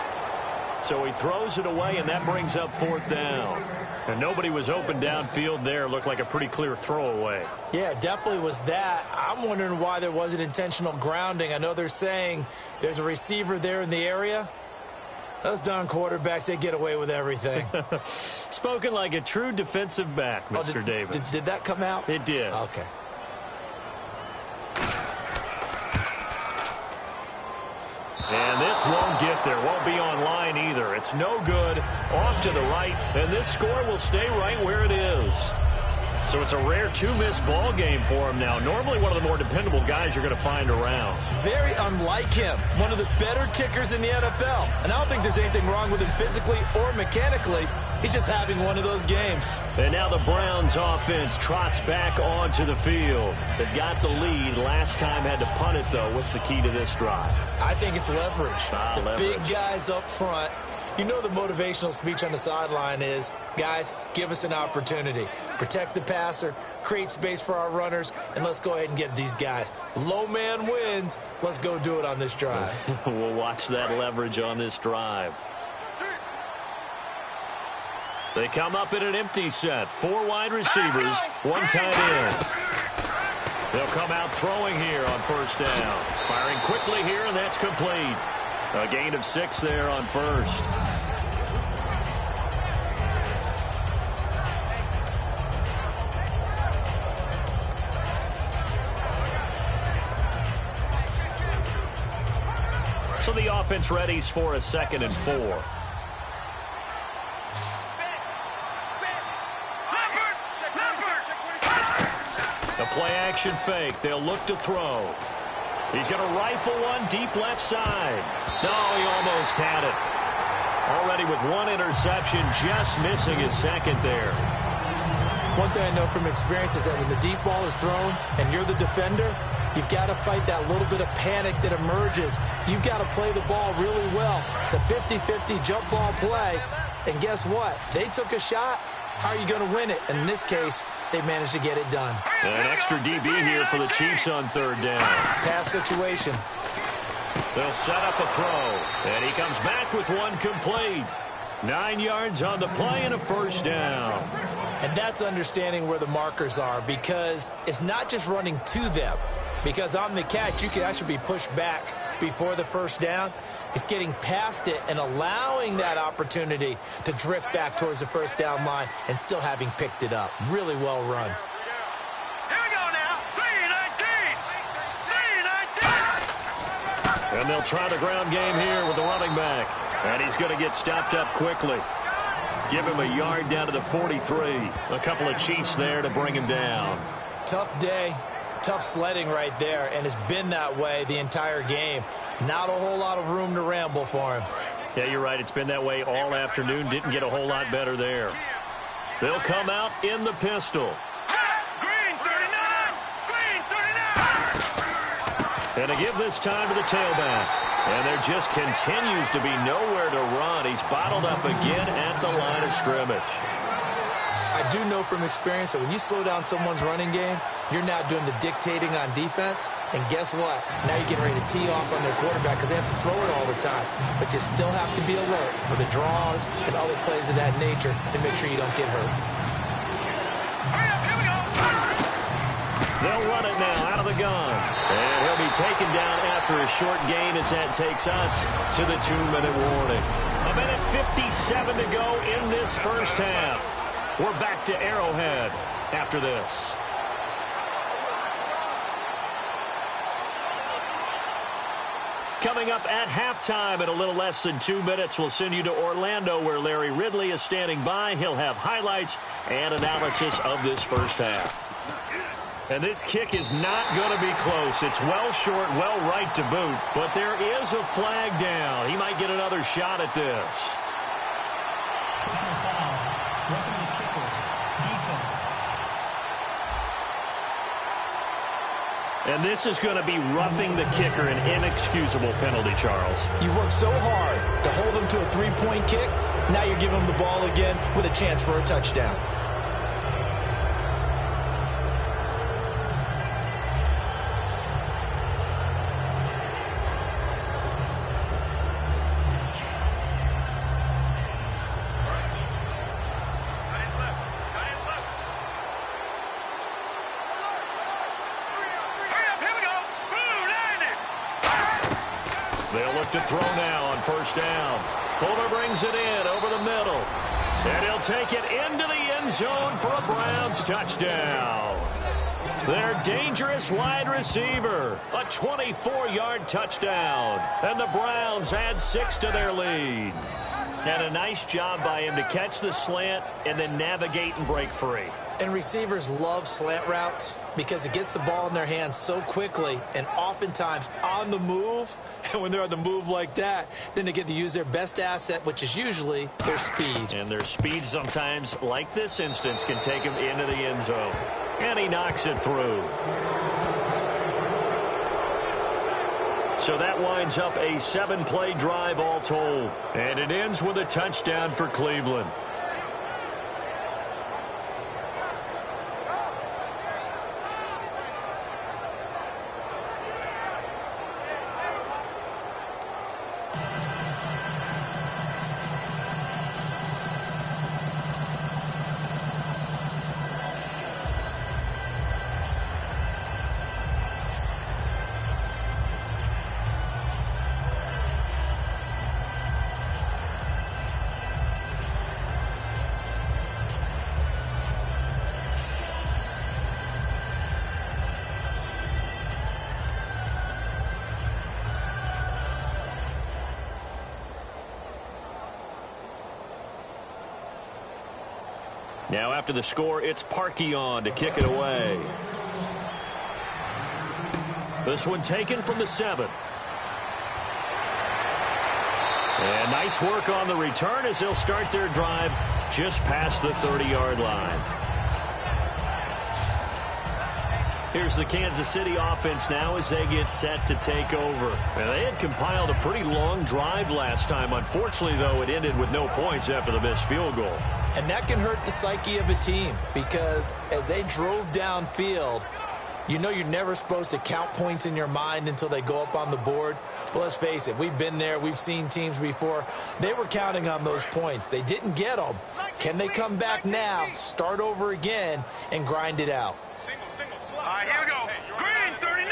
B: So he throws it away, and that brings up 4th down. And nobody was open downfield there. Looked like a pretty clear throwaway.
C: Yeah, definitely was that. I'm wondering why there wasn't intentional grounding. I know they're saying there's a receiver there in the area. Those darn quarterbacks, they get away with everything.
B: Spoken like a true defensive back, Mr. Davis.
C: Did that come out?
B: It did.
C: Okay.
B: And this won't get there. Won't be online either. It's no good. Off to the right. And this score will stay right where it is. So it's a rare 2-miss ball game for him now. Normally one of the more dependable guys you're going to find around.
C: Very unlike him. One of the better kickers in the NFL. And I don't think there's anything wrong with him physically or mechanically. He's just having one of those games.
B: And now the Browns offense trots back onto the field. They got the lead. Last time had to punt it, though. What's the key to this drive?
C: I think it's leverage.
B: Leverage.
C: Big guys up front. You know the motivational speech on the sideline is, guys, give us an opportunity. Protect the passer, create space for our runners, and let's go ahead and get these guys. Low man wins. Let's go do it on this drive.
B: We'll watch that leverage on this drive. They come up in an empty set. 4 wide receivers, 1 tight end. They'll come out throwing here on first down. Firing quickly here, and that's complete. A gain of 6 there on first. So the offense readies for a 2nd and 4. The play-action fake. They'll look to throw. He's going to rifle one deep left side. No, he almost had it. Already with 1 interception, just missing his 2nd there.
C: One thing I know from experience is that when the deep ball is thrown and you're the defender, you've got to fight that little bit of panic that emerges. You've got to play the ball really well. It's a 50-50 jump ball play. And guess what? They took a shot. How are you going to win it? And in this case, they managed to get it done.
B: An extra DB here for the Chiefs on 3rd down.
C: Pass situation.
B: They'll set up a throw. And he comes back with 1 complete. 9 yards on the play and a 1st down.
C: And that's understanding where the markers are, because it's not just running to them. Because on the catch, you can actually be pushed back before the 1st down. It's getting past it and allowing that opportunity to drift back towards the 1st down line and still having picked it up. Really well run.
E: Here we go now. 3-19. 3-19.
B: And they'll try the ground game here with the running back. And he's going to get stopped up quickly. Give him a yard down to the 43. A couple of Chiefs there to bring him down.
C: Tough day. Tough sledding right there, and it's been that way the entire game. Not a whole lot of room to ramble for him.
B: Yeah, you're right. It's been that way all afternoon. Didn't get a whole lot better there. They'll come out in the pistol.
E: Green 39. Green 39.
B: And to give this time to the tailback. And there just continues to be nowhere to run. He's bottled up again at the line of scrimmage.
C: I do know from experience that when you slow down someone's running game, you're now doing the dictating on defense. And guess what? Now you're getting ready to tee off on their quarterback because they have to throw it all the time. But you still have to be alert for the draws and other plays of that nature to make sure you don't get hurt.
E: Hurry up, here we go.
B: They'll run it now out of the gun. And he'll be taken down after a short gain as that takes us to the 2-minute warning. 1:57 to go in this 1st half. We're back to Arrowhead after this. Coming up at halftime in a little less than 2 minutes, we'll send you to Orlando where Larry Ridley is standing by. He'll have highlights and analysis of this 1st half. And this kick is not going to be close. It's well short, well right to boot. But there is a flag down. He might get another shot at this.
D: Personal foul. Roughing the kicker. Defense.
B: And this is going to be roughing the kicker, an inexcusable penalty, Charles.
C: You've worked so hard to hold him to a 3-point kick. Now you're giving him the ball again with a chance for a touchdown.
B: To throw now on 1st down. Fuller brings it in over the middle. And he'll take it into the end zone for a Browns touchdown. Their dangerous wide receiver. A 24-yard touchdown. And the Browns add 6 to their lead. And a nice job by him to catch the slant and then navigate and break free.
C: And receivers love slant routes because it gets the ball in their hands so quickly and oftentimes on the move. And when they're on the move like that, then they get to use their best asset, which is usually their speed.
B: And their speed sometimes, like this instance, can take them into the end zone. And he knocks it through. So that winds up a 7-play drive all told. And it ends with a touchdown for Cleveland. Now after the score, it's Parkey on to kick it away. This one taken from the 7. And nice work on the return as they'll start their drive just past the 30-yard line. Here's the Kansas City offense now as they get set to take over. Now, they had compiled a pretty long drive last time. Unfortunately, though, it ended with no points after the missed field goal.
C: And that can hurt the psyche of a team because as they drove downfield, you know you're never supposed to count points in your mind until they go up on the board. But let's face it, we've been there. We've seen teams before. They were counting on those points. They didn't get them. Can they come back now, start over again, and grind it out?
E: All right, here we go. Green, 39.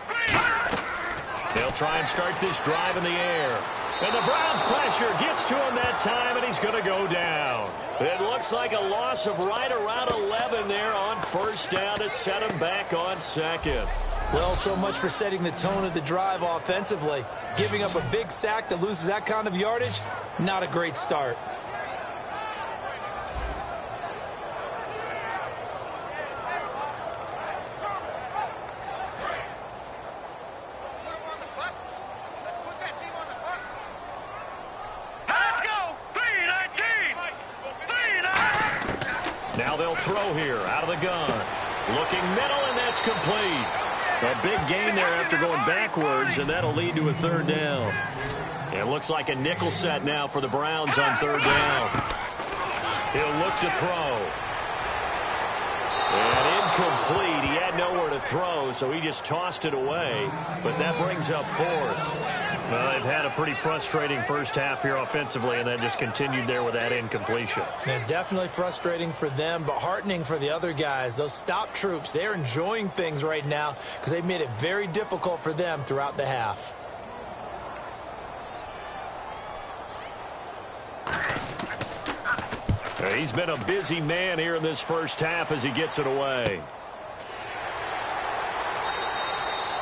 E: Green.
B: They'll try and start this drive in the air. And the Browns' pressure gets to him that time, and he's going to go down. It looks like a loss of right around 11 there on first down to set him back on second.
C: Well, so much for setting the tone of the drive offensively. Giving up a big sack that loses that kind of yardage, not a great start.
B: Now they'll throw here out of the gun. Looking middle, and that's complete. A big gain there after going backwards, and that'll lead to a third down. It looks like a nickel set now for the Browns on third down. He'll look to throw. And incomplete. He had nowhere to throw, so he just tossed it away. But that brings up fourth. Well, they've had a pretty frustrating first half here offensively, and that just continued there with that incompletion.
C: Yeah, definitely frustrating for them, but heartening for the other guys. Those stop troops, they're enjoying things right now because they've made it very difficult for them throughout the half.
B: He's been a busy man here in this first half as he gets it away.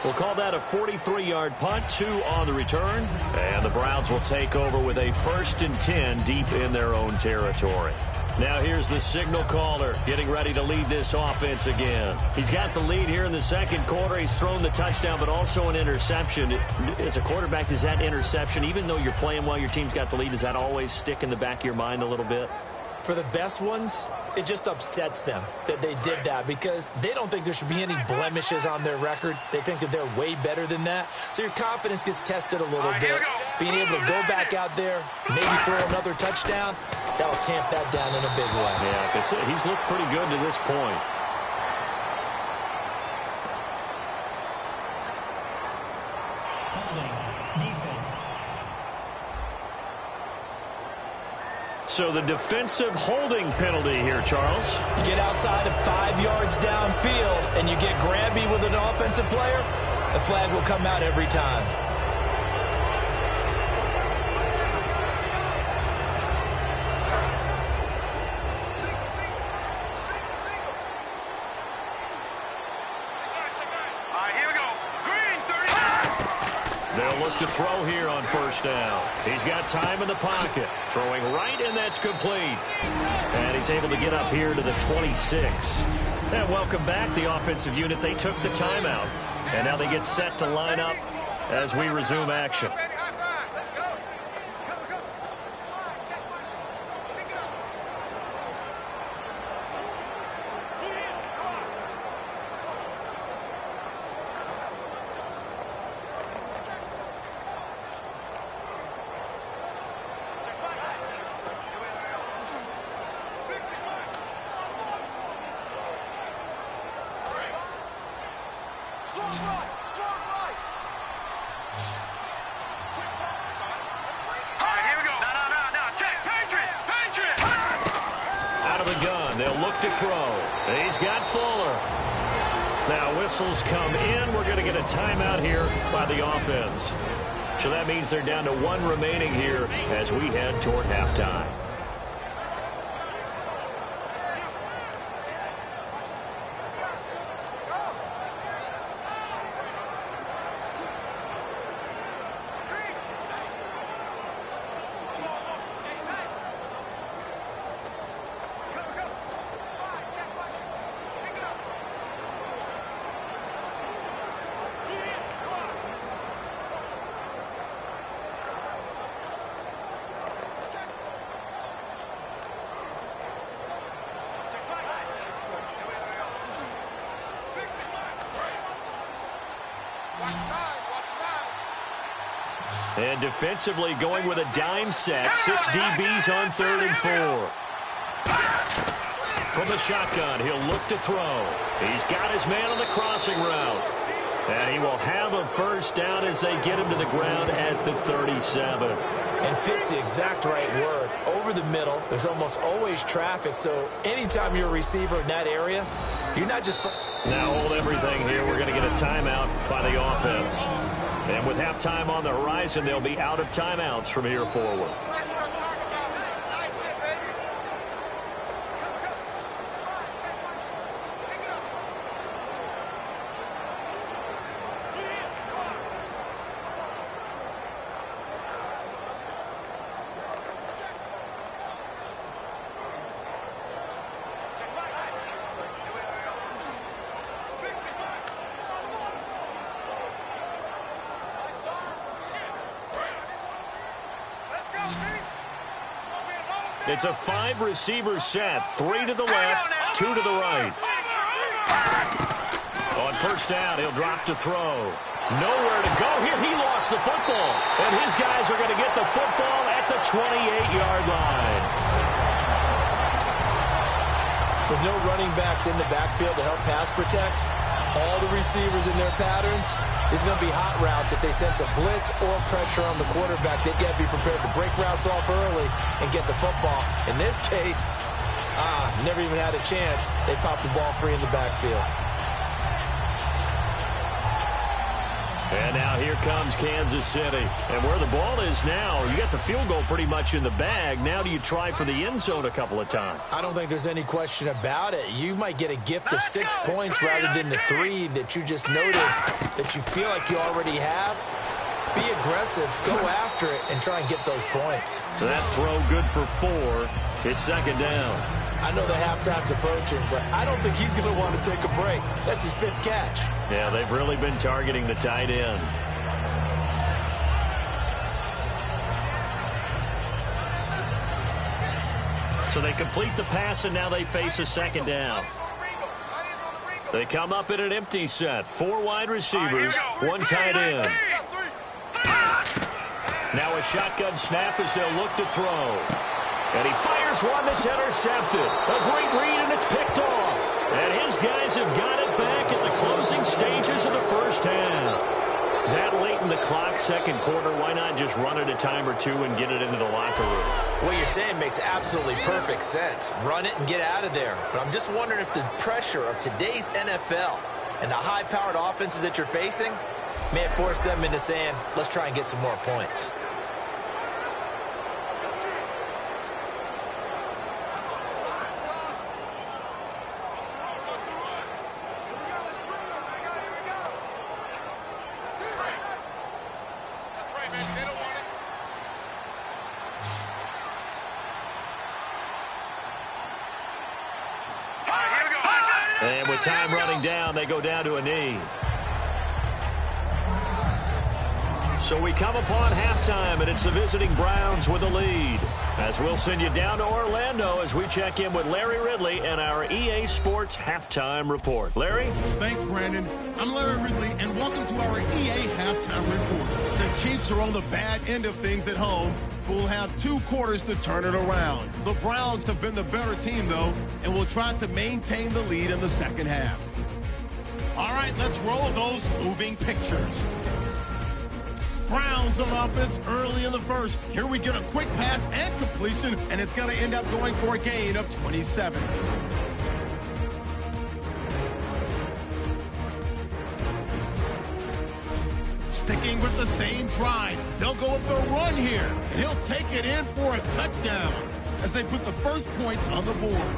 B: We'll call that a 43-yard punt, 2 on the return. And the Browns will take over with a 1st and 10 deep in their own territory. Now here's the signal caller getting ready to lead this offense again. He's got the lead here in the second quarter. He's thrown the touchdown, but also an interception. As a quarterback, does that interception, even though you're playing while your team's got the lead, does that always stick in the back of your mind a little bit?
C: For the best ones, it just upsets them that they did that because they don't think there should be any blemishes on their record. They think that they're way better than that. So your confidence gets tested a little bit. Being able to go back out there, maybe throw another touchdown, that'll tamp that down in a big way.
B: Yeah, because he's looked pretty good to this point. So the defensive holding penalty here, Charles.
C: You get outside of 5 yards downfield and you get grabby with an offensive player, the flag will come out every time.
B: They'll look to throw here on first down. He's got time in the pocket. Throwing right, and that's complete. And he's able to get up here to the 26. And welcome back, the offensive unit. They took the timeout. And now they get set to line up as we resume action. To throw. He's got Fuller. Now whistles come in. We're going to get a timeout here by the offense. So that means they're down to 1 remaining here as we head toward halftime. And defensively going with a dime set. 6 DBs on 3rd and 4. From the shotgun, he'll look to throw. He's got his man on the crossing route. And he will have a first down as they get him to the ground at the 37.
C: And fit's the exact right word. Over the middle, there's almost always traffic, so anytime you're a receiver in that area, you're not just...
B: Now hold everything here. We're going to get a timeout by the offense. And with halftime on the horizon, they'll be out of timeouts from here forward. It's a 5-receiver set. 3 to the left, 2 to the right. On first down, he'll drop to throw. Nowhere to go here. He lost the football. And his guys are going to get the football at the 28-yard line.
C: With no running backs in the backfield to help pass protect, all the receivers in their patterns, it's going to be hot routes. If they sense a blitz or pressure on the quarterback, they've got to be prepared to break routes off early and get the football. In this case, never even had a chance. They popped the ball free in the backfield.
B: And now here comes Kansas City. And where the ball is now, you got the field goal pretty much in the bag. Now do you try for the end zone a couple of times?
C: I don't think there's any question about it. You might get a gift of 6 points rather than the 3 that you just noted that you feel like you already have. Be aggressive, go after it, and try and get those points.
B: That throw good for 4. It's second down.
C: I know the halftime's approaching, but I don't think he's going to want to take a break. That's his 5th catch.
B: Yeah, they've really been targeting the tight end. So they complete the pass, and now they face a second down. They come up in an empty set. 4 wide receivers, 1 tight end. Now a shotgun snap as they'll look to throw. And he fires one that's intercepted. A great read, and it's picked off. And his guys have got it back at the closing stages of the first half. That late in the clock, second quarter, why not just run it a time or two and get it into the locker room?
C: What you're saying makes absolutely perfect sense. Run it and get out of there. But I'm just wondering if the pressure of today's NFL and the high-powered offenses that you're facing may force them into saying, let's try and get some more points.
B: And with time running down, they go down to a knee. So we come upon halftime, and it's the visiting Browns with a lead. As we'll send you down to Orlando as we check in with Larry Ridley and our EA Sports Halftime Report. Larry?
A: Thanks, Brandon. I'm Larry Ridley, and welcome to our EA Halftime Report. The Chiefs are on the bad end of things at home, but will have 2 quarters to turn it around. The Browns have been the better team, though, and will try to maintain the lead in the second half. All right, let's roll those moving pictures. Browns on offense early in the first. Here we get a quick pass and completion, and it's going to end up going for a gain of 27. Sticking with the same drive. They'll go with the run here, and he'll take it in for a touchdown as they put the first points on the board.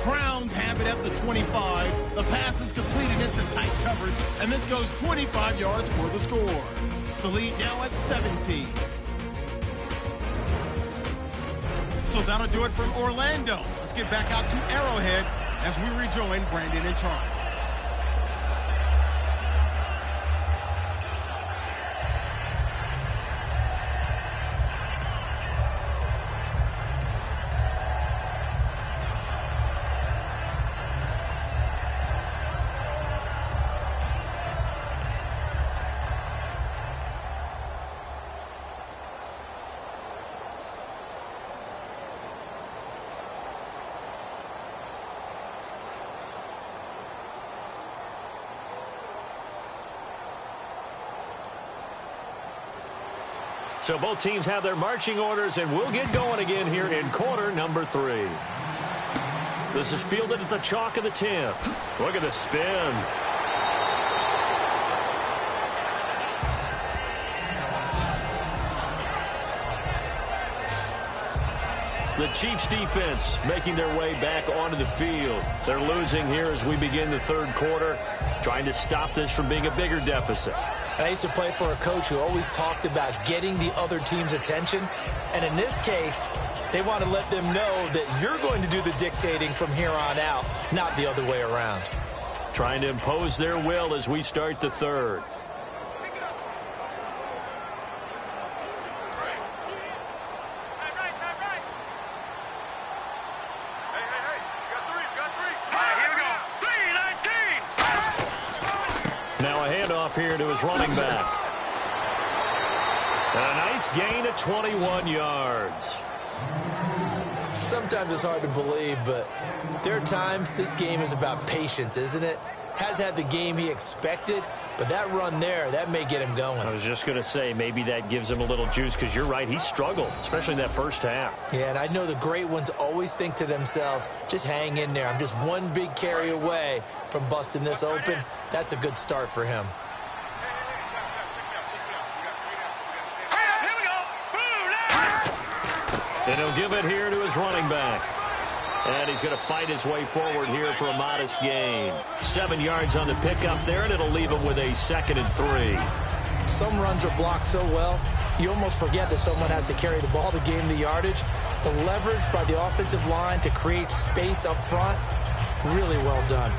A: Browns have it at the 25. The pass is completed into tight coverage, and this goes 25 yards for the score. The lead now at 17. So that'll do it from Orlando. Let's get back out to Arrowhead as we rejoin Brandon and Charles.
B: So both teams have their marching orders, and we'll get going again here in quarter number 3. This is fielded at the chalk of the 10. Look at the spin. The Chiefs defense making their way back onto the field. They're losing here as we begin the third quarter, trying to stop this from being a bigger deficit.
C: I used to play for a coach who always talked about getting the other team's attention. And in this case, they want to let them know that you're going to do the dictating from here on out, not the other way around.
B: Trying to impose their will as we start the third. Here to his running back. A nice gain of 21 yards.
C: Sometimes it's hard to believe, but there are times this game is about patience, isn't it? Has had the game he expected, but that run there, that may get him going.
B: I was just going to say, maybe that gives him a little juice, because you're right, he struggled, especially in that first half.
C: Yeah, and I know the great ones always think to themselves, just hang in there. I'm just one big carry away from busting this open. That's a good start for him.
B: And he'll give it here to his running back. And he's going to fight his way forward here for a modest gain. 7 yards on the pickup there, and it'll leave him with a 2nd and 3.
C: Some runs are blocked so well, you almost forget that someone has to carry the ball to gain the yardage. The leverage by the offensive line to create space up front, really well done.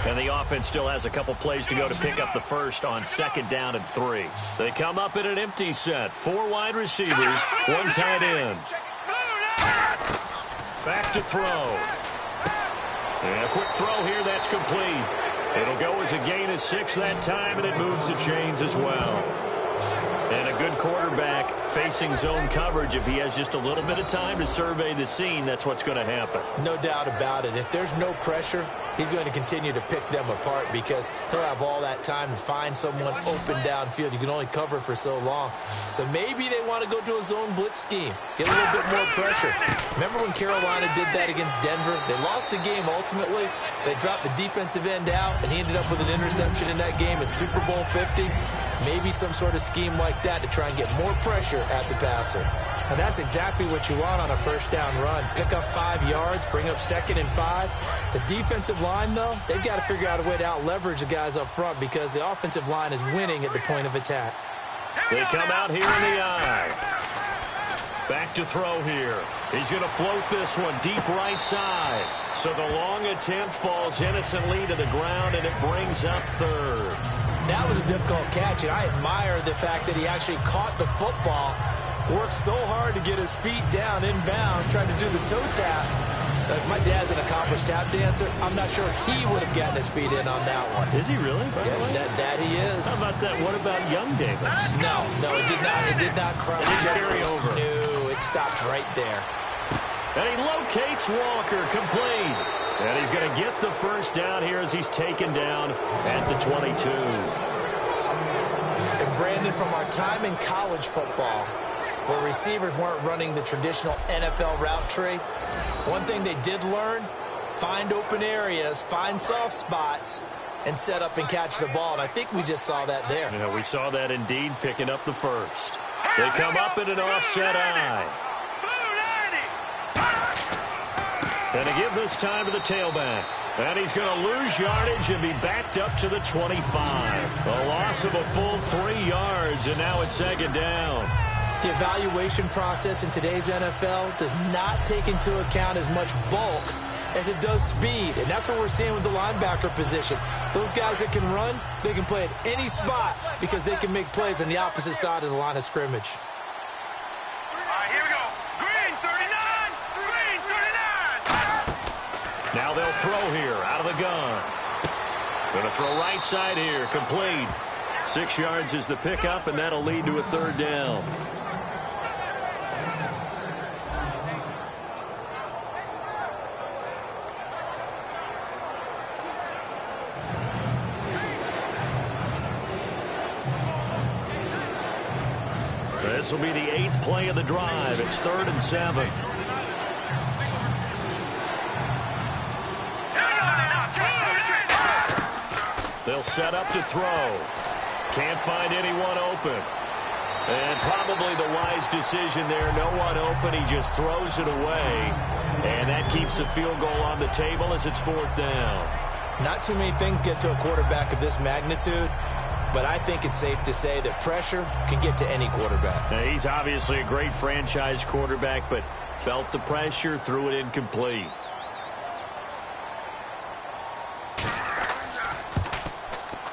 B: And the offense still has a couple plays to go to pick up the first on 2nd down and 3. They come up in an empty set. 4 wide receivers, 1 tight end. Back to throw. And a quick throw here, that's complete. It'll go as a gain of 6 that time, and it moves the chains as well. And a good quarterback facing zone coverage. If he has just a little bit of time to survey the scene, that's what's going to happen.
C: No doubt about it. If there's no pressure, he's going to continue to pick them apart because he'll have all that time to find someone open downfield. You can only cover for so long. So maybe they want to go to a zone blitz scheme, get a little bit more pressure. Remember when Carolina did that against Denver? They lost the game ultimately. They dropped the defensive end out, and he ended up with an interception in that game in Super Bowl 50. Maybe some sort of scheme like that to try and get more pressure at the passer. And that's exactly what you want on a first down run. Pick up 5 yards, bring up 2nd and 5. The defensive line, though, they've got to figure out a way to out-leverage the guys up front because the offensive line is winning at the point of attack.
B: They come out here in the eye. Back to throw here. He's going to float this one deep right side. So the long attempt falls innocently to the ground, and it brings up 3rd.
C: That was a difficult catch, and I admire the fact that he actually caught the football, worked so hard to get his feet down in bounds, tried to do the toe tap. My dad's an accomplished tap dancer. I'm not sure he would have gotten his feet in on that one.
B: Is he really?
C: Yeah, that he is.
B: How about that? What about Young Davis?
C: No, it did not. It did not crush.
B: It didn't carry over.
C: No, it stopped right there.
B: And he locates Walker, complete. And he's going to get the first down here as he's taken down at the 22.
C: And Brandon, from our time in college football, where receivers weren't running the traditional NFL route tree, one thing they did learn, find open areas, find soft spots, and set up and catch the ball. And I think we just saw that there.
B: Yeah, we saw that indeed, picking up the first. They come up in an offset eye. And to give this time to the tailback. And he's going to lose yardage and be backed up to the 25. A loss of a full 3 yards, and now it's 2nd down.
C: The evaluation process in today's NFL does not take into account as much bulk as it does speed. And that's what we're seeing with the linebacker position. Those guys that can run, they can play at any spot because they can make plays on the opposite side of the line of scrimmage.
B: Now they'll throw here out of the gun. Going to throw right side here, complete. 6 yards is the pickup, and that'll lead to a 3rd down. This will be the 8th play of the drive. It's 3rd and 7. They'll set up to throw. Can't find anyone open. And probably the wise decision there. No one open. He just throws it away. And that keeps the field goal on the table as it's 4th down.
C: Not too many things get to a quarterback of this magnitude, but I think it's safe to say that pressure can get to any quarterback.
B: Now, he's obviously a great franchise quarterback, but felt the pressure, threw it incomplete.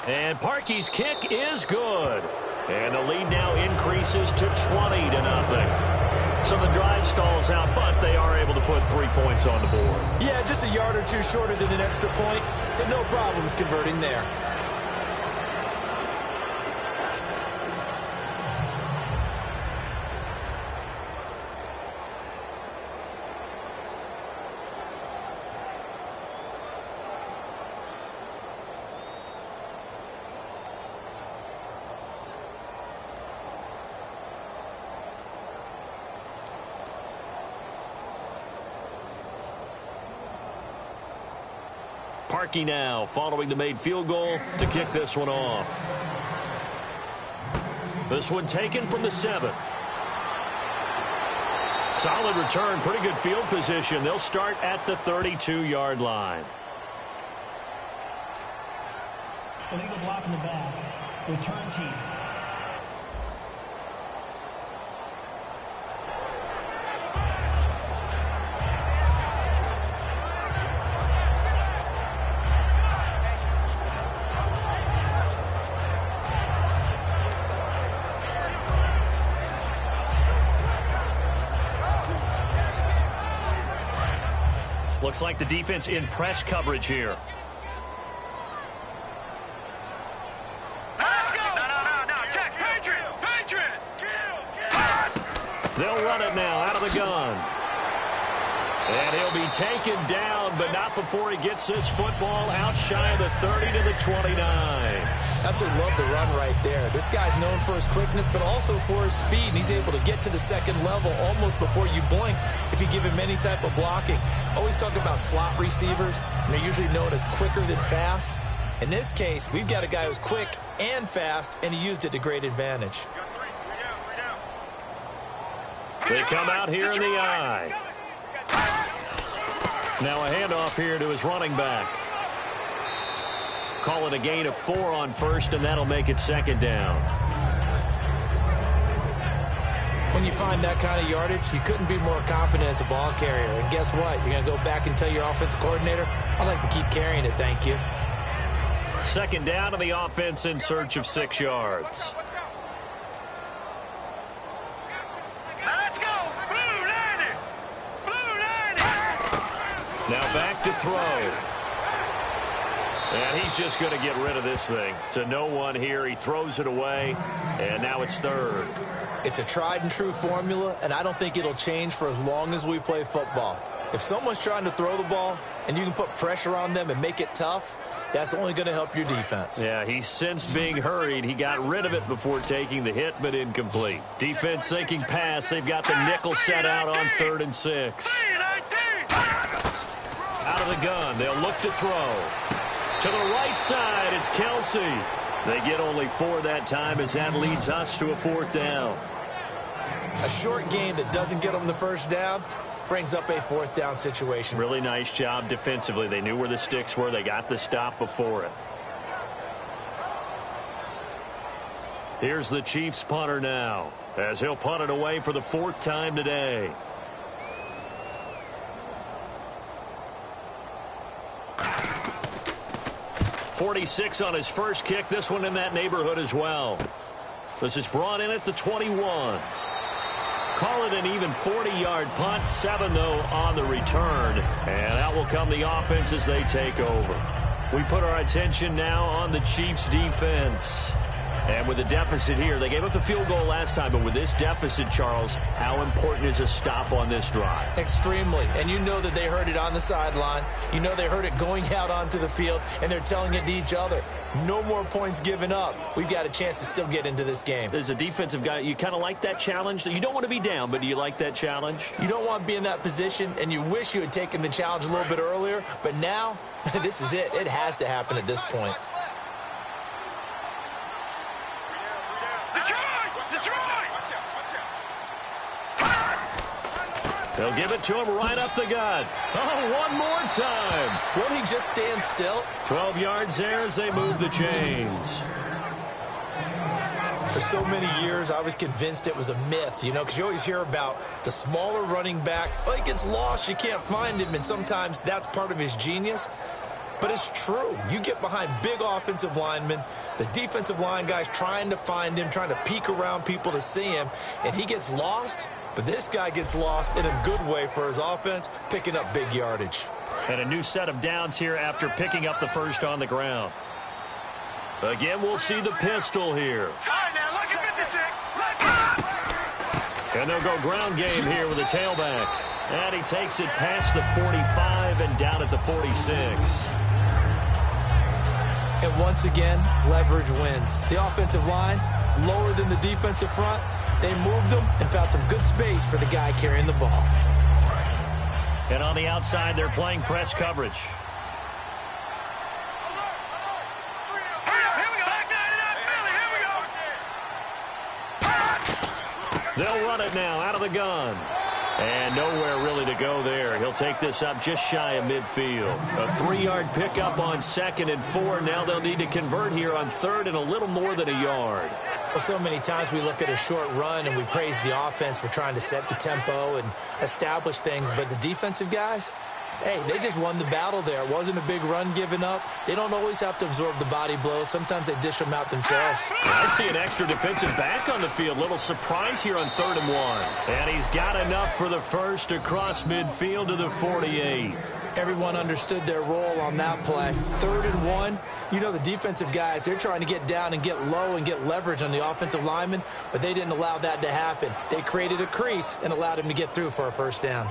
B: And Parkey's kick is good. And the lead now increases to 20-0. So the drive stalls out, but they are able to put 3 points on the board.
C: Yeah, just a yard or two shorter than an extra point, but no problems converting there.
B: Parkey now following the made field goal to kick this one off. This one taken from the 7. Solid return, pretty good field position. They'll start at the 32-yard line.
D: Illegal block in the back. Return team.
B: Looks like the defense in press coverage here.
E: Let's go! No. Check. Patriot!
B: They'll run it now out of the gun. And he'll be taken down, but not before he gets this football out shy of the 30 to the 29.
C: Absolutely love the run right there. This guy's known for his quickness, but also for his speed, and he's able to get to the second level almost before you blink if you give him any type of blocking. Always talk about slot receivers, and they're usually known as quicker than fast. In this case, we've got a guy who's quick and fast, and he used it to great advantage.
B: They come out here in the eye. Now a handoff here to his running back. Call it a gain of 4 on first, and that'll make it 2nd down.
C: When you find that kind of yardage, you couldn't be more confident as a ball carrier. And guess what? You're going to go back and tell your offensive coordinator, I'd like to keep carrying it, thank you.
B: 2nd down to the offense in search of 6 yards.
E: Let's go! Blue landing!
B: Now back to throw. And he's just going to get rid of this thing. To no one here. He throws it away, and now it's 3rd.
C: It's a tried and true formula, and I don't think it'll change for as long as we play football. If someone's trying to throw the ball and you can put pressure on them and make it tough, that's only going to help your defense.
B: Yeah, he sensed being hurried. He got rid of it before taking the hit, but incomplete. Defense thinking pass. They've got the nickel set out on 3rd and 6. Out of the gun. They'll look to throw. To the right side, it's Kelsey. They get only 4 that time as that leads us to a 4th down.
C: A short game that doesn't get them the first down brings up a 4th down situation.
B: Really nice job defensively. They knew where the sticks were. They got the stop before it. Here's the Chiefs punter now, as he'll punt it away for the 4th time today. .46 on his first kick. This one in that neighborhood as well. This is brought in at the 21. Call it an even 40-yard punt. 7, though, on the return. And out will come the offense as they take over. We put our attention now on the Chiefs' defense. And with the deficit here, they gave up the field goal last time, but with this deficit, Charles, how important is a stop on this drive?
C: Extremely. And you know that they heard it on the sideline. You know they heard it going out onto the field, and they're telling it to each other. No more points given up. We've got a chance to still get into this game.
B: As a defensive guy, you kind of like that challenge. You don't want to be down, but do you like that challenge?
C: You don't want to be in that position, and you wish you had taken the challenge a little bit earlier, but now, this is it. It has to happen at this point.
B: They'll give it to him right up the gut. Oh, one more time.
C: Won't he just stand still?
B: 12 yards there as they move the chains.
C: For so many years, I was convinced it was a myth, you know, because you always hear about the smaller running back. Oh, he gets lost, you can't find him, and sometimes that's part of his genius. But it's true. You get behind big offensive linemen, the defensive line guys trying to find him, trying to peek around people to see him, and he gets lost. But this guy gets lost in a good way for his offense, picking up big yardage.
B: And a new set of downs here after picking up the first on the ground. Again, we'll see the pistol here. And they'll go ground game here with a tailback. And he takes it past the 45 and down at the 46.
C: And once again, leverage wins. The offensive line, lower than the defensive front. They moved them and found some good space for the guy carrying the ball.
B: And on the outside, they're playing press coverage. They'll run it now out of the gun. And nowhere really to go there. He'll take this up just shy of midfield. A 3-yard pickup on 2nd and 4. Now they'll need to convert here on 3rd and a little more than a yard.
C: Well, so many times we look at a short run and we praise the offense for trying to set the tempo and establish things. But the defensive guys, hey, they just won the battle there. It wasn't a big run given up. They don't always have to absorb the body blows. Sometimes they dish them out themselves.
B: I see an extra defensive back on the field. Little surprise here on 3rd and 1. And he's got enough for the first across midfield to the 48.
C: Everyone understood their role on that play. 3rd and 1. You know the defensive guys, they're trying to get down and get low and get leverage on the offensive lineman, but they didn't allow that to happen. They created a crease and allowed him to get through for a first down.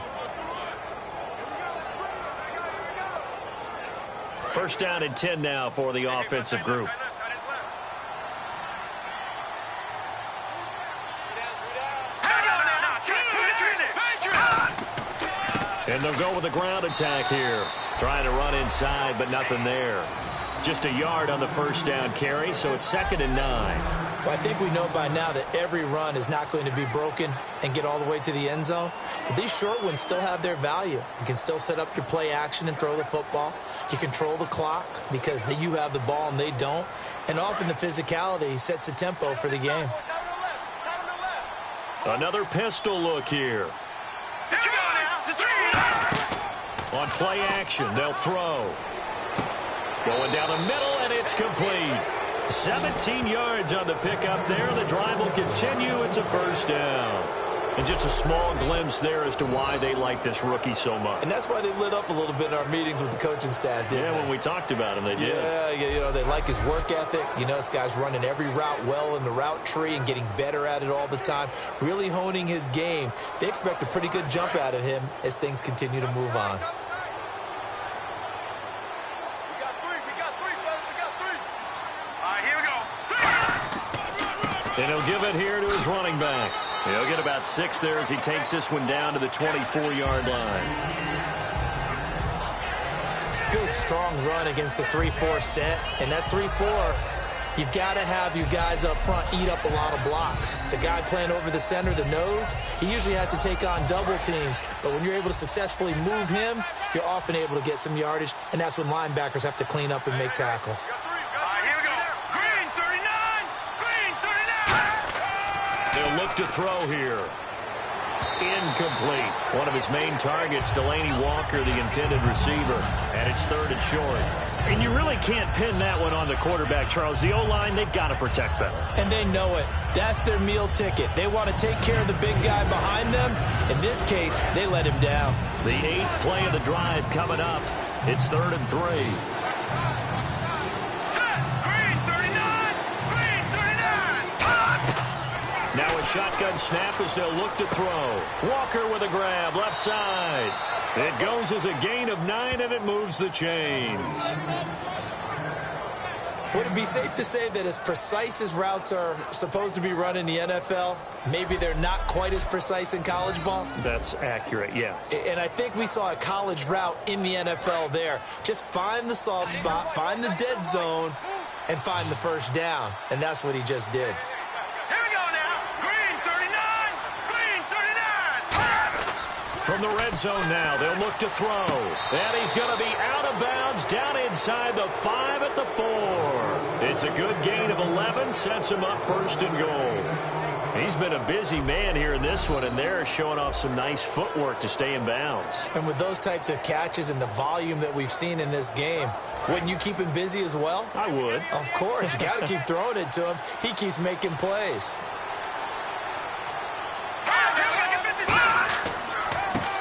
B: First down and 10 now for the offensive group. And they'll go with a ground attack here. Trying to run inside, but nothing there. Just a yard on the first down carry, so it's 2nd and 9.
C: Well, I think we know by now that every run is not going to be broken and get all the way to the end zone. But these short ones still have their value. You can still set up your play action and throw the football. You control the clock because you have the ball and they don't. And often the physicality sets the tempo for the game.
B: Another pistol look here. On play action, they'll throw. Going down the middle, and it's complete. 17 yards on the pickup there. The drive will continue. It's a first down. And just a small glimpse there as to why they like this rookie so much.
C: And that's why they lit up a little bit in our meetings with the coaching staff, didn't they?
B: When we talked about him, they did.
C: Yeah, you know, they like his work ethic. You know, this guy's running every route well in the route tree and getting better at it all the time, really honing his game. They expect a pretty good jump out of him as things continue to move on.
B: And he'll give it here to his running back. He'll get about 6 there as he takes this one down to the 24-yard line.
C: Good, strong run against the 3-4 set. And that 3-4, you've got to have your guys up front eat up a lot of blocks. The guy playing over the center, the nose, he usually has to take on double teams. But when you're able to successfully move him, you're often able to get some yardage. And that's when linebackers have to clean up and make tackles.
B: They'll look to throw here. Incomplete. One of his main targets, Delaney Walker, the intended receiver. And it's 3rd and short. And you really can't pin that one on the quarterback, Charles. The O-line, they've got to protect better.
C: And they know it. That's their meal ticket. They want to take care of the big guy behind them. In this case, they let him down.
B: The 8th play of the drive coming up. It's 3rd and 3. shotgun snap as they'll look to throw. Walker with a grab, left side. It goes as a gain of 9, and it moves the chains.
C: Would it be safe to say that as precise as routes are supposed to be run in the NFL, maybe they're not quite as precise in college ball?
B: That's accurate, yeah.
C: And I think we saw a college route in the NFL there. Just find the soft spot, find the dead zone, and find the first down. And that's what he just did.
E: Here we go now. Green 39. Green 39.
B: From the red zone now, they'll look to throw. And he's going to be out of bounds down inside the 5 at the 4. It's a good gain of 11, sets him up first and goal. He's been a busy man here in this one, and they're showing off some nice footwork to stay in bounds.
C: And with those types of catches and the volume that we've seen in this game, wouldn't you keep him busy as well?
B: I would.
C: Of course. You got to keep throwing it to him. He keeps making plays.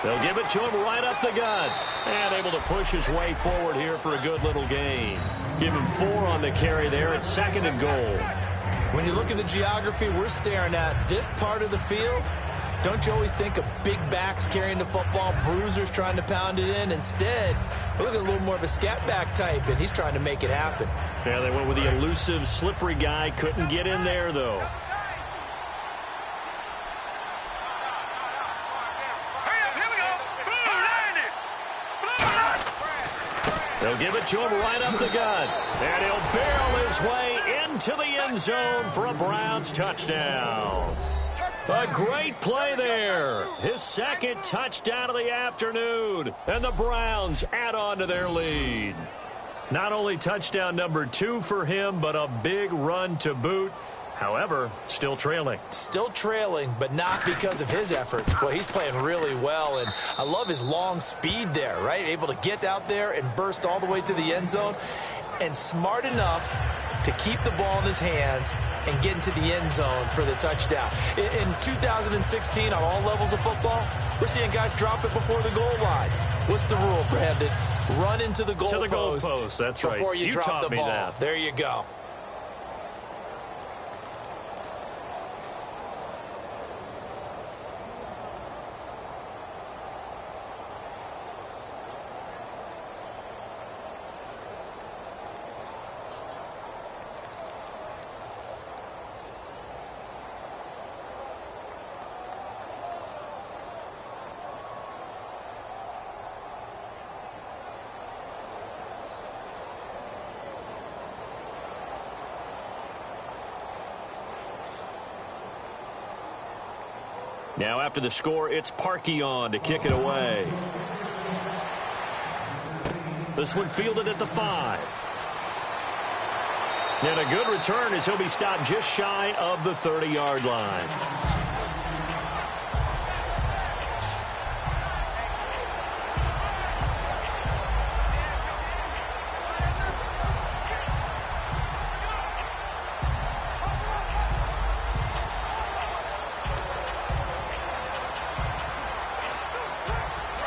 B: They'll give it to him right up the gut. And able to push his way forward here for a good little gain. Give him 4 on the carry there at 2nd and goal.
C: When you look at the geography we're staring at, this part of the field, don't you always think of big backs carrying the football, bruisers trying to pound it in? Instead, look at a little more of a scat back type, and he's trying to make it happen.
B: Yeah, they went with the elusive, slippery guy. Couldn't get in there, though. They'll give it to him right up the gut. And he'll barrel his way into the end zone for a Browns touchdown. A great play there. His 2nd touchdown of the afternoon. And the Browns add on to their lead. Not only touchdown number 2 for him, but a big run to boot. However, still trailing.
C: Still trailing, but not because of his efforts. Well, he's playing really well, and I love his long speed there, right? Able to get out there and burst all the way to the end zone, and smart enough to keep the ball in his hands and get into the end zone for the touchdown. In 2016, on all levels of football, we're seeing guys drop it before the goal line. What's the rule, Brandon? Run into the goalpost.
B: That's right.
C: Before you drop the ball.
B: That.
C: There you go.
B: Now after the score, it's Parkey on to kick it away. This one fielded at the 5. And a good return as he'll be stopped just shy of the 30-yard line.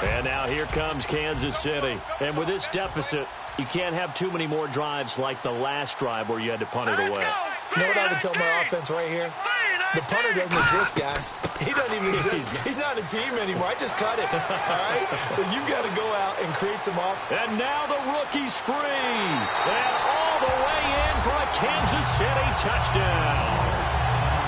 B: And now here comes Kansas City. And with this deficit, you can't have too many more drives like the last drive where you had to punt it away.
C: You know what I would tell my offense right here? The punter doesn't exist, guys. He doesn't even exist. He's not a team anymore. I just cut it. All right? So you've got to go out and create some off.
B: And now the rookie's free. And all the way in for a Kansas City touchdown.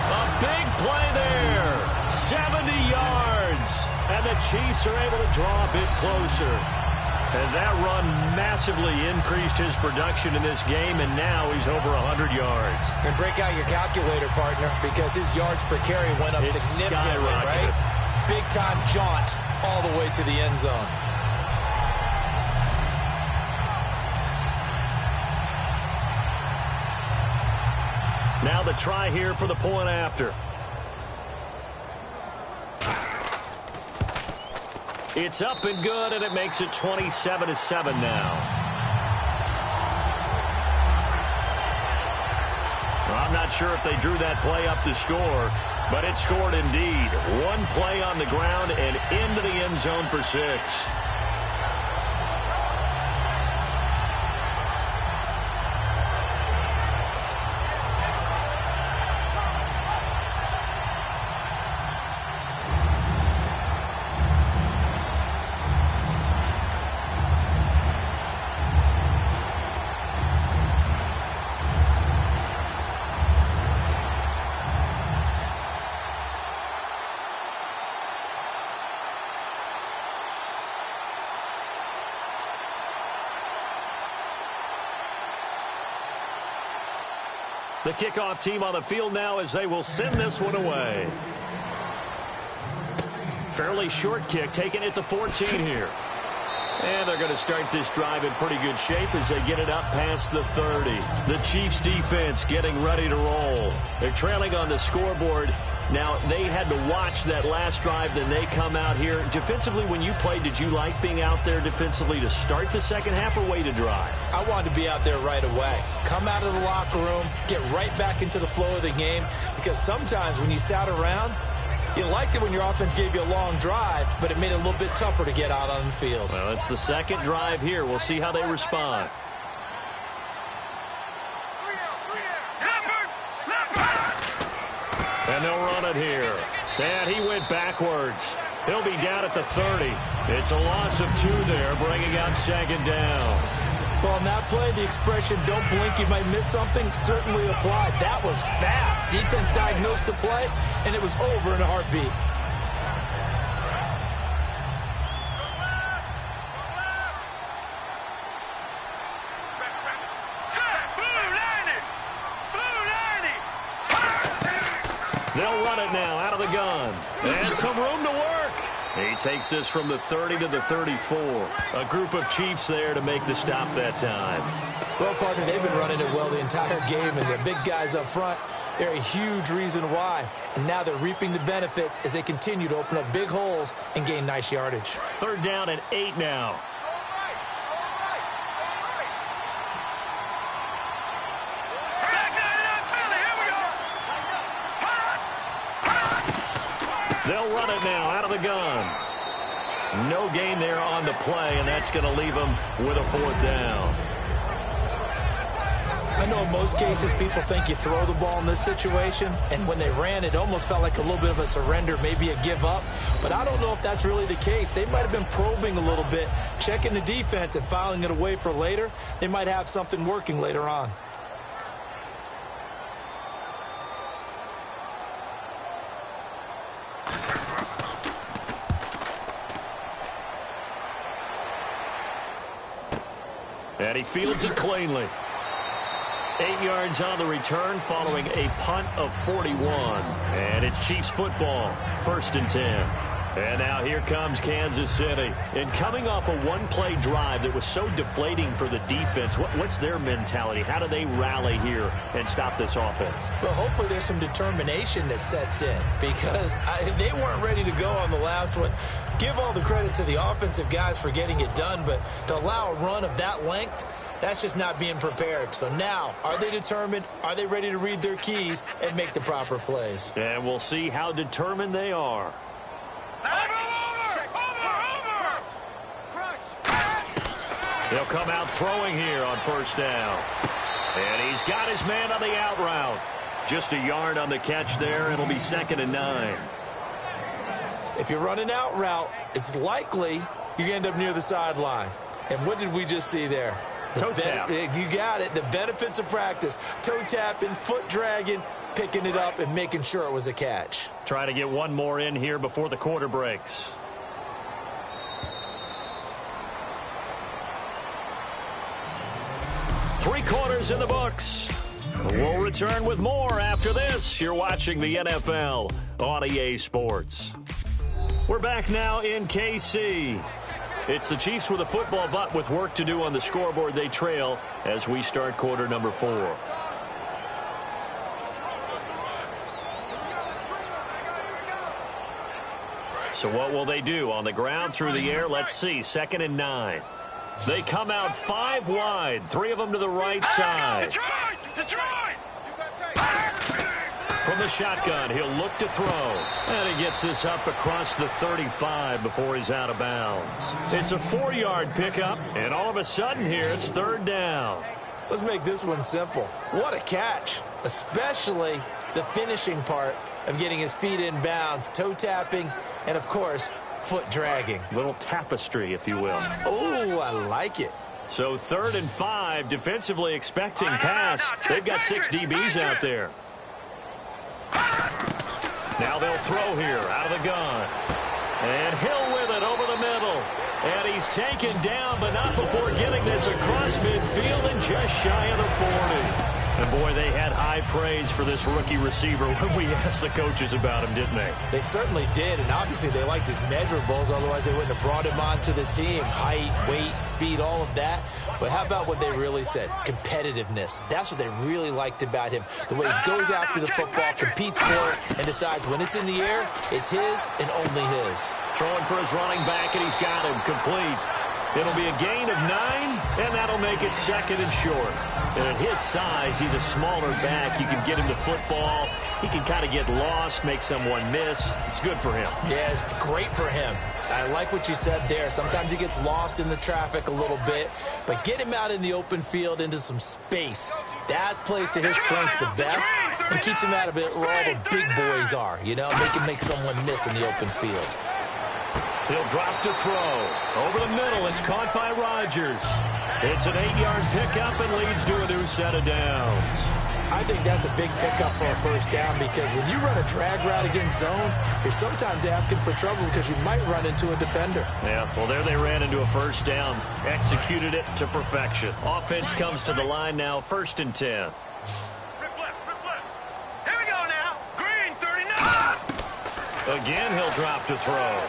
B: A big play there. 70 yards. And the Chiefs are able to draw a bit closer. And that run massively increased his production in this game, and now he's over 100 yards.
C: And break out your calculator, partner, because his yards per carry went up significantly, right? Big-time jaunt all the way to the end zone.
B: Now the try here for the point after. It's up and good, and it makes it 27-7 now. Well, I'm not sure if they drew that play up to score, but it scored indeed. One play on the ground and into the end zone for 6. The kickoff team on the field now as they will send this one away. Fairly short kick, taken at the 14 here. And they're going to start this drive in pretty good shape as they get it up past the 30. The Chiefs defense getting ready to roll. They're trailing on the scoreboard. Now, they had to watch that last drive, then they come out here. Defensively, when you played, did you like being out there defensively to start the second half or wait to drive?
C: I wanted to be out there right away. Come out of the locker room, get right back into the flow of the game, because sometimes when you sat around, you liked it when your offense gave you a long drive, but it made it a little bit tougher to get out on the field.
B: Well, it's the second drive here. We'll see how they respond. And they'll run it here. And he went backwards. He'll be down at the 30. It's a loss of 2 there, bringing up second down.
C: Well, on that play, the expression, don't blink, you might miss something, certainly applied. That was fast. Defense diagnosed the play, and it was over in a heartbeat.
B: They'll run it now out of the gun. And some room to work. He takes this from the 30 to the 34. A group of Chiefs there to make the stop that time.
C: Well, partner, they've been running it well the entire game, and the big guys up front, they're a huge reason why. And now they're reaping the benefits as they continue to open up big holes and gain nice yardage.
B: Third down and 8 now. They'll run it now out of the gun. No gain there on the play, and that's going to leave them with a 4th down.
C: I know in most cases people think you throw the ball in this situation, and when they ran, it almost felt like a little bit of a surrender, maybe a give up. But I don't know if that's really the case. They might have been probing a little bit, checking the defense and filing it away for later. They might have something working later on.
B: And he fields it cleanly. 8 yards on the return following a punt of 41. And it's Chiefs football, 1st and 10. And now here comes Kansas City. And coming off a one-play drive that was so deflating for the defense, what's their mentality? How do they rally here and stop this offense?
C: Well, hopefully there's some determination that sets in, because they weren't ready to go on the last one. Give all the credit to the offensive guys for getting it done, but to allow a run of that length, that's just not being prepared. So now, are they determined? Are they ready to read their keys and make the proper plays?
B: And we'll see how determined they are. He'll come out throwing here on 1st down. And he's got his man on the out route. Just a yard on the catch there. It'll be 2nd and 9.
C: If you're running out route, it's likely you're going to end up near the sideline. And what did we just see there?
B: Toe tap.
C: You got it. The benefits of practice. Toe tapping, foot dragging, picking it up, and making sure it was a catch.
B: Trying to get one more in here before the quarter breaks. Three quarters in the books. We'll return with more after this. You're watching the NFL on EA Sports. We're back now in KC. It's the Chiefs with a football, but with work to do on the scoreboard. They trail as we start quarter number 4. So what will they do? On the ground, through the air, let's see. 2nd and 9. They come out 5 wide. 3 of them to the right side. From the shotgun, he'll look to throw. And he gets this up across the 35 before he's out of bounds. It's a 4-yard pickup, and all of a sudden here, it's 3rd down.
C: Let's make this one simple. What a catch, especially the finishing part of getting his feet in bounds, toe tapping, and, of course, foot dragging.
B: Little tapestry, if you will.
C: Oh, I like it.
B: So 3rd and 5, defensively expecting pass. They've got 6 DBs out there. Now they'll throw here out of the gun. And Hill with it over the middle. And he's taken down, but not before getting this across midfield and just shy of the 40. And, boy, they had high praise for this rookie receiver when we asked the coaches about him, didn't they?
C: They certainly did, and obviously they liked his measurables, otherwise they wouldn't have brought him onto the team. Height, weight, speed, all of that. But how about what they really said? Competitiveness. That's what they really liked about him. The way he goes after the football, competes for it, and decides when it's in the air, it's his and only his.
B: Throwing for his running back, and he's got him complete. It'll be a gain of 9, and that'll make it 2nd and short. And at his size, he's a smaller back. You can get him the football. He can kind of get lost, make someone miss. It's good for him.
C: Yeah, it's great for him. I like what you said there. Sometimes he gets lost in the traffic a little bit, but get him out in the open field into some space. That plays to his strengths the best and keeps him out of it where all the big boys are, you know, make someone miss in the open field.
B: He'll drop to throw. Over the middle, it's caught by Rodgers. It's an 8-yard pickup and leads to a new set of downs.
C: I think that's a big pickup for a first down because when you run a drag route against zone, you're sometimes asking for trouble because you might run into a defender.
B: Yeah, well, there they ran into a first down. Executed it to perfection. Offense comes to the line now, 1st and 10.
E: Rip left. Here we go now. Green, 39.
B: Again, he'll drop to throw.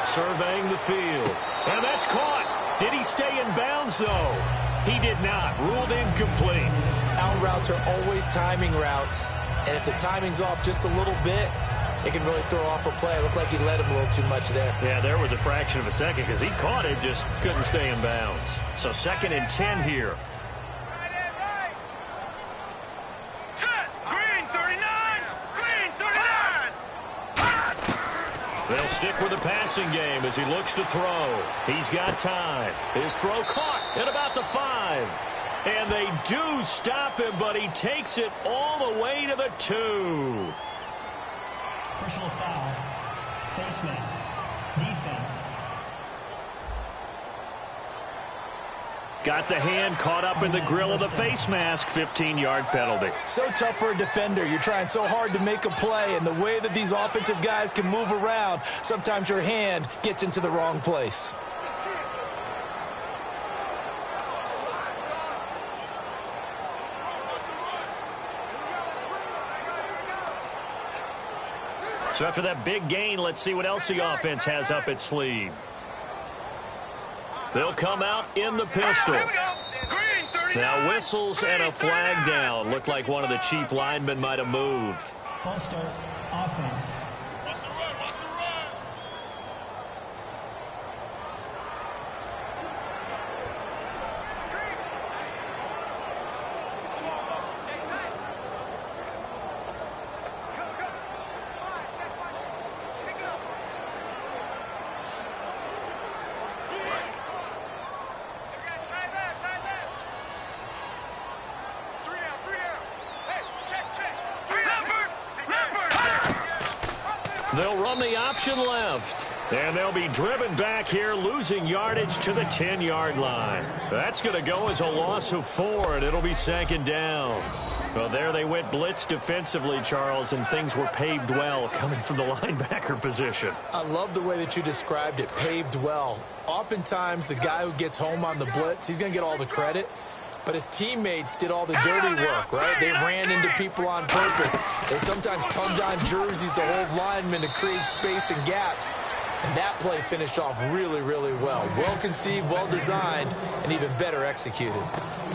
B: Surveying the field. And that's caught. Did he stay in bounds, though? He did not. Ruled incomplete.
C: Out routes are always timing routes. And if the timing's off just a little bit, it can really throw off a play. It looked like he let him a little too much there.
B: Yeah, there was a fraction of a second because he caught it, just couldn't stay in bounds. So 2nd and 10 here.
E: Set. Green, 39. Green, 39.
B: They'll stick with the passing game as he looks to throw. He's got time. His throw caught at about the 5. And they do stop him, but he takes it all the way to the 2.
D: Personal foul. Face mask. Defense.
B: Got the hand caught up in the grill of the face mask. 15-yard penalty.
C: So tough for a defender. You're trying so hard to make a play, and the way that these offensive guys can move around, sometimes your hand gets into the wrong place.
B: So after that big gain, let's see what else the offense has up its sleeve. They'll come out in the pistol. Now whistles and a flag down. Looked like one of the chief linemen might have moved.
D: False start. Offense.
B: They'll run the option left. And they'll be driven back here, losing yardage to the 10-yard line. That's going to go as a loss of 4, and it'll be 2nd down. Well, there they went blitz defensively, Charles, and things were paved well coming from the linebacker position.
C: I love the way that you described it, paved well. Oftentimes, the guy who gets home on the blitz, he's going to get all the credit. But his teammates did all the dirty work, right? They ran into people on purpose. They sometimes tugged on jerseys to hold linemen to create space and gaps. And that play finished off really, really well. Well-conceived, well-designed, and even better executed.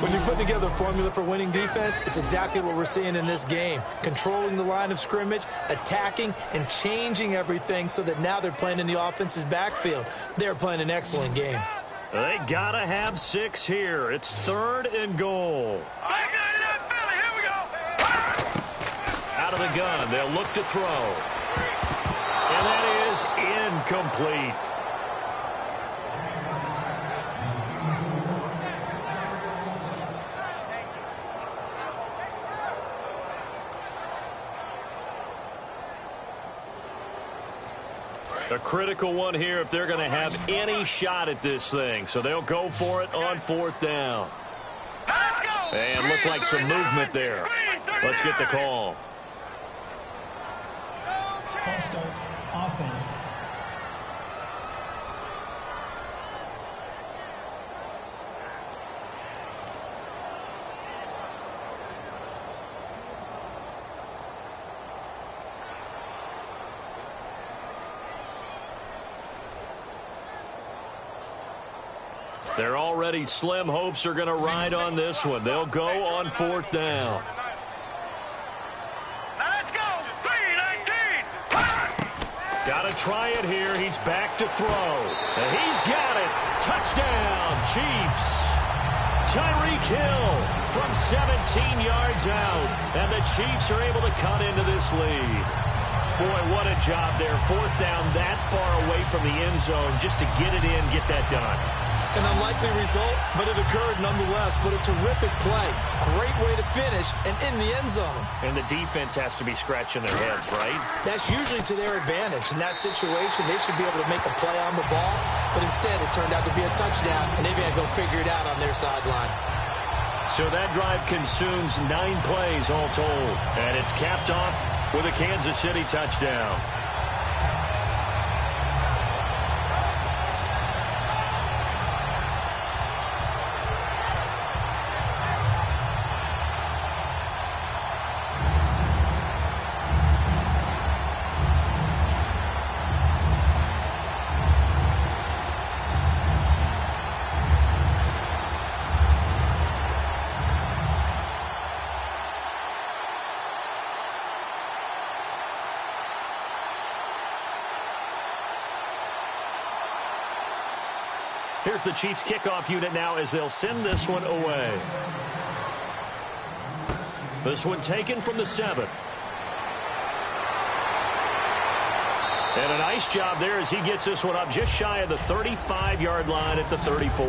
C: When you're putting together a formula for winning defense, it's exactly what we're seeing in this game. Controlling the line of scrimmage, attacking, and changing everything so that now they're playing in the offense's backfield. They're playing an excellent game.
B: They got to have 6 here. It's 3rd and goal. Out of the gun, they'll look to throw. And that is incomplete. A critical one here if they're going to have any shot at this thing. So they'll go for it on 4th down. And look like some movement there. Let's get the call.
D: False start. Offense.
B: Their already slim hopes are going to ride on this one. They'll go on 4th down.
E: Let's go. 3-19.
B: Got to try it here. He's back to throw. And he's got it. Touchdown, Chiefs. Tyreek Hill from 17 yards out. And the Chiefs are able to cut into this lead. Boy, what a job there. 4th down that far away from the end zone just to get it in, get that done.
C: An unlikely result, but it occurred nonetheless. But a terrific play. Great way to finish and in the end zone.
B: And the defense has to be scratching their heads, right?
C: That's usually to their advantage. In that situation, they should be able to make a play on the ball. But instead, it turned out to be a touchdown, and they've got to go figure it out on their sideline.
B: So that drive consumes 9 plays all told. And it's capped off with a Kansas City touchdown. Here's the Chiefs kickoff unit now as they'll send this one away. This one taken from the 7. And a nice job there as he gets this one up just shy of the 35-yard line at the 34.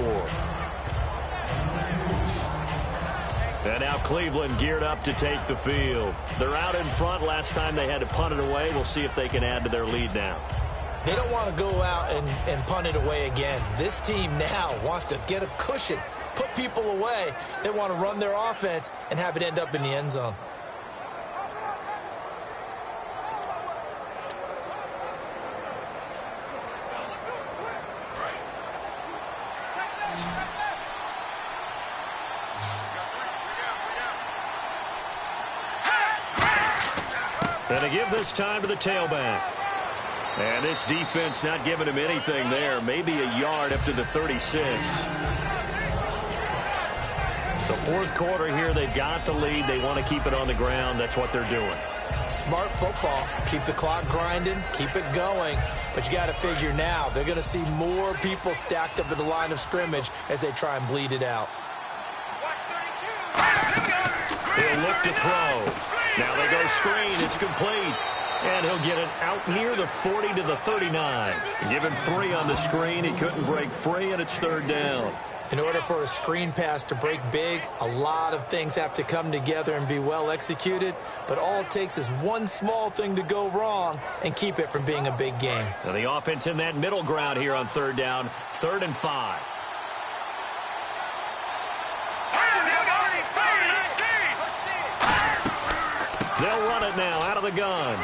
B: And now Cleveland geared up to take the field. They're out in front. Last time they had to punt it away. We'll see if they can add to their lead now.
C: They don't want to go out and punt it away again. This team now wants to get a cushion, put people away. They want to run their offense and have it end up in the end zone.
B: And to give this time to the tailback. And this defense not giving him anything there. Maybe a yard up to the 36. The 4th quarter here, they've got the lead. They want to keep it on the ground. That's what they're doing.
C: Smart football. Keep the clock grinding. Keep it going. But you got to figure now, they're going to see more people stacked up at the line of scrimmage as they try and bleed it out.
B: He'll look to throw. Now they go screen. It's complete. And he'll get it out near the 40 to the 39. Give him 3 on the screen. He couldn't break free, and it's 3rd down.
C: In order for a screen pass to break big, a lot of things have to come together and be well executed. But all it takes is one small thing to go wrong and keep it from being a big game.
B: Now the offense in that middle ground here on 3rd down, 3rd and 5. They'll run it now out of the gun.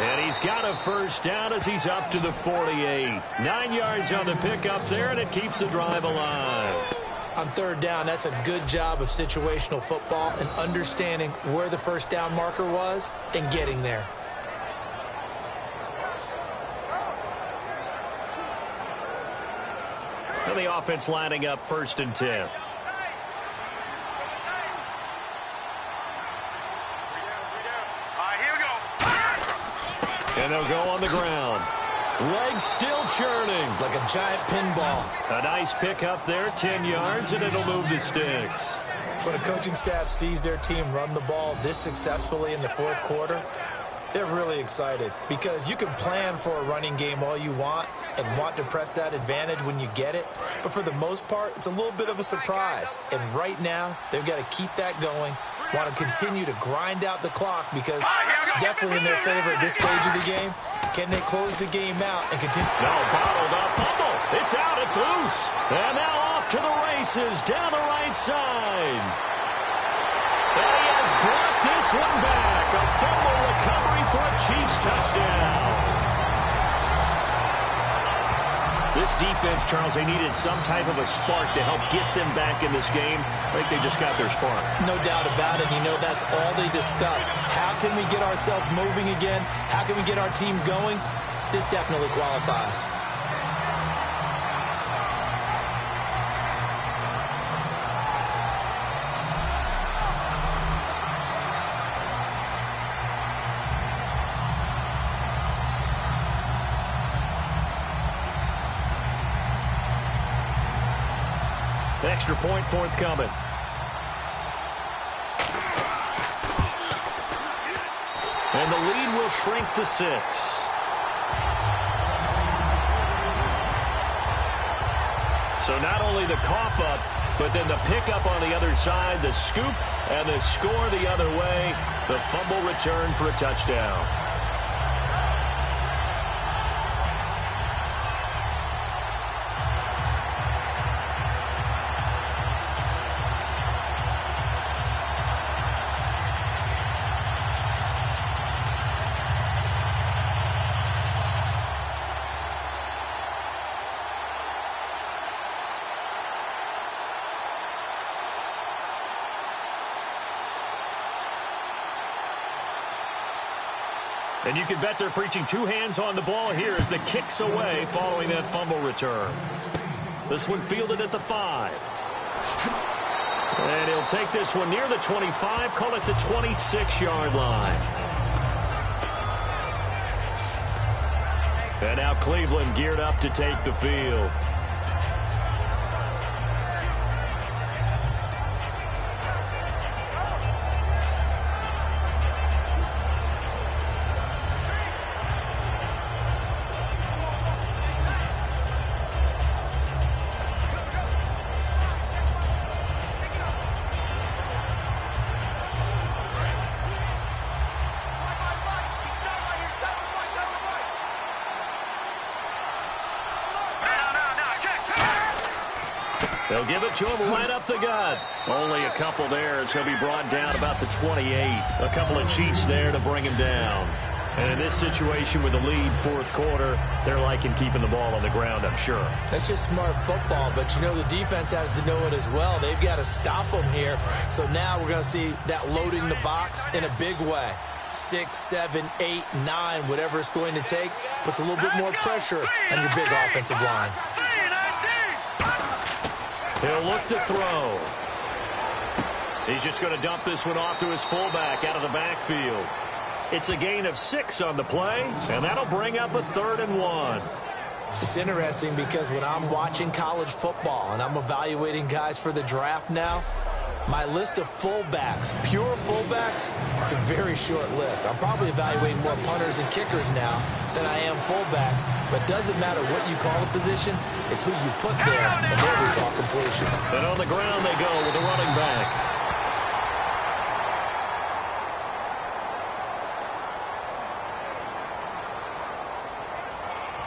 B: And he's got a 1st down as he's up to the 48. 9 yards on the pickup there, and it keeps the drive alive.
C: On 3rd down, that's a good job of situational football and understanding where the 1st down marker was and getting there.
B: And the offense lining up 1st and 10. And they'll go on the ground. Legs still churning.
C: Like a giant pinball.
B: A nice pickup there, 10 yards, and it'll move the sticks.
C: When a coaching staff sees their team run the ball this successfully in the 4th quarter, they're really excited because you can plan for a running game all you want and want to press that advantage when you get it. But for the most part, it's a little bit of a surprise. And right now, they've got to keep that going, want to continue to grind out the clock because it's definitely in their favor at this stage of the game. Can they close the game out and continue?
B: No, bottled up. Fumble. It's out. It's loose. And now off to the races down the right side. And he has brought this one back. A fumble recovery for a Chiefs touchdown. This defense, Charles, they needed some type of a spark to help get them back in this game. I think they just got their spark.
C: No doubt about it. You know, that's all they discussed. How can we get ourselves moving again? How can we get our team going? This definitely qualifies.
B: Extra point forthcoming. And the lead will shrink to 6. So not only the cough up, but then the pickup on the other side, the scoop, and the score the other way. The fumble return for a touchdown. And you can bet they're preaching 2 hands on the ball here as the kick's away following that fumble return. This one fielded at the 5. And he'll take this one near the 25, call it the 26-yard line. And now Cleveland geared up to take the field. They'll give it to him right up the gut. Only a couple there as he'll be brought down about the 28. A couple of Chiefs there to bring him down. And in this situation with the lead fourth quarter, they're liking keeping the ball on the ground, I'm sure.
C: That's just smart football, but you know the defense has to know it as well. They've got to stop them here. So now we're going to see that loading the box in a big way. 6, 7, 8, 9, whatever it's going to take, puts a little bit more pressure on your big offensive line.
B: He'll look to throw. He's just going to dump this one off to his fullback out of the backfield. It's a gain of 6 on the play, and that'll bring up a 3rd and 1.
C: It's interesting because when I'm watching college football and I'm evaluating guys for the draft now, my list of fullbacks, pure fullbacks, it's a very short list. I'm probably evaluating more punters and kickers now than I am fullbacks, but doesn't matter what you call a position, it's who you put there, and there we saw completion.
B: And on the ground they go with the running back.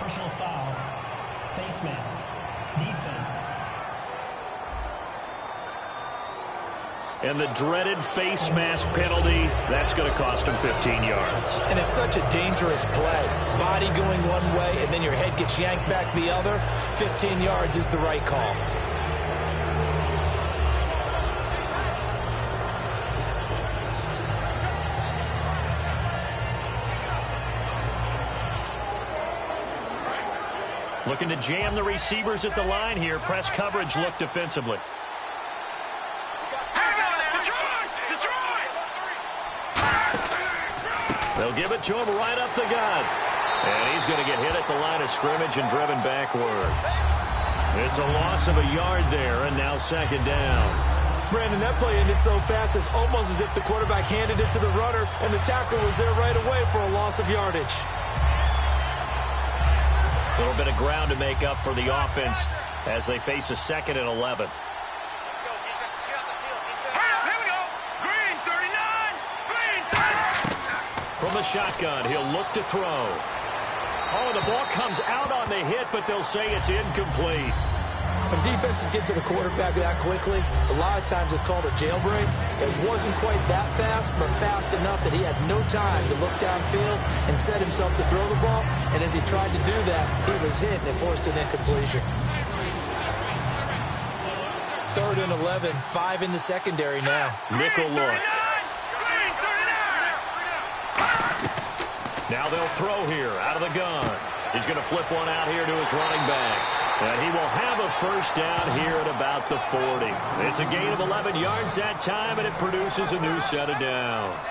D: Personal foul, face mask, defense.
B: And the dreaded face mask penalty, that's going to cost him 15 yards.
C: And it's such a dangerous play. Body going one way, and then your head gets yanked back the other. 15 yards is the right call.
B: Looking to jam the receivers at the line here. Press coverage look defensively. They'll give it to him right up the gut. And he's going to get hit at the line of scrimmage and driven backwards. It's a loss of a yard there, and now 2nd down.
C: Brandon, that play ended so fast, it's almost as if the quarterback handed it to the runner, and the tackle was there right away for a loss of yardage.
B: A little bit of ground to make up for the offense as they face a 2nd and 11. From the shotgun, he'll look to throw. Oh, the ball comes out on the hit, but they'll say it's incomplete.
C: When defenses get to the quarterback that quickly, a lot of times it's called a jailbreak. It wasn't quite that fast, but fast enough that he had no time to look downfield and set himself to throw the ball. And as he tried to do that, he was hit, and it forced an incompletion. 3rd and 11, 5 in the secondary now.
B: Nickel look. Now they'll throw here out of the gun. He's going to flip one out here to his running back. And he will have a 1st down here at about the 40. It's a gain of 11 yards that time, and it produces a new set of downs.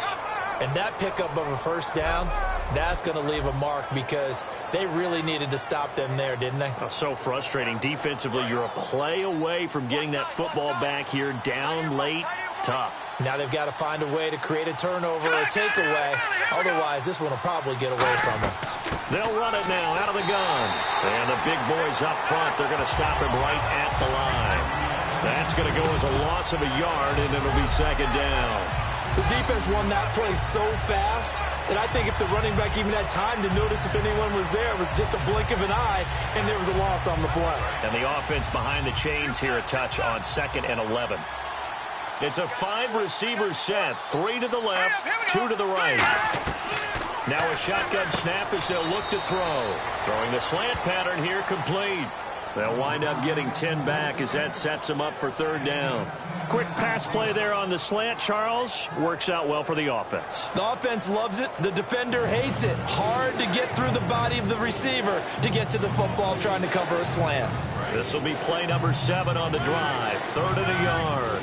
C: And that pickup of a first down, that's going to leave a mark because they really needed to stop them there, didn't they?
B: Oh, so frustrating. Defensively, you're a play away from getting that football back here, down late, tough.
C: Now they've got to find a way to create a turnover or takeaway. Otherwise, this one will probably get away from them.
B: They'll run it now out of the gun. And the big boys up front, they're going to stop him right at the line. That's going to go as a loss of a yard, and it'll be second down.
C: The defense won that play so fast that I think if the running back even had time to notice if anyone was there, it was just a blink of an eye, and there was a loss on the play.
B: And the offense behind the chains here a touch on 2nd and 11. It's a 5-receiver set, 3 to the left, 2 to the right. Now a shotgun snap as they'll look to throw. Throwing the slant pattern here complete. They'll wind up getting 10 back as that sets them up for third down. Quick pass play there on the slant, Charles. Works out well for the offense.
C: The offense loves it. The defender hates it. Hard to get through the body of the receiver to get to the football trying to cover a slant.
B: This will be play number 7 on the drive. 3rd and a yard.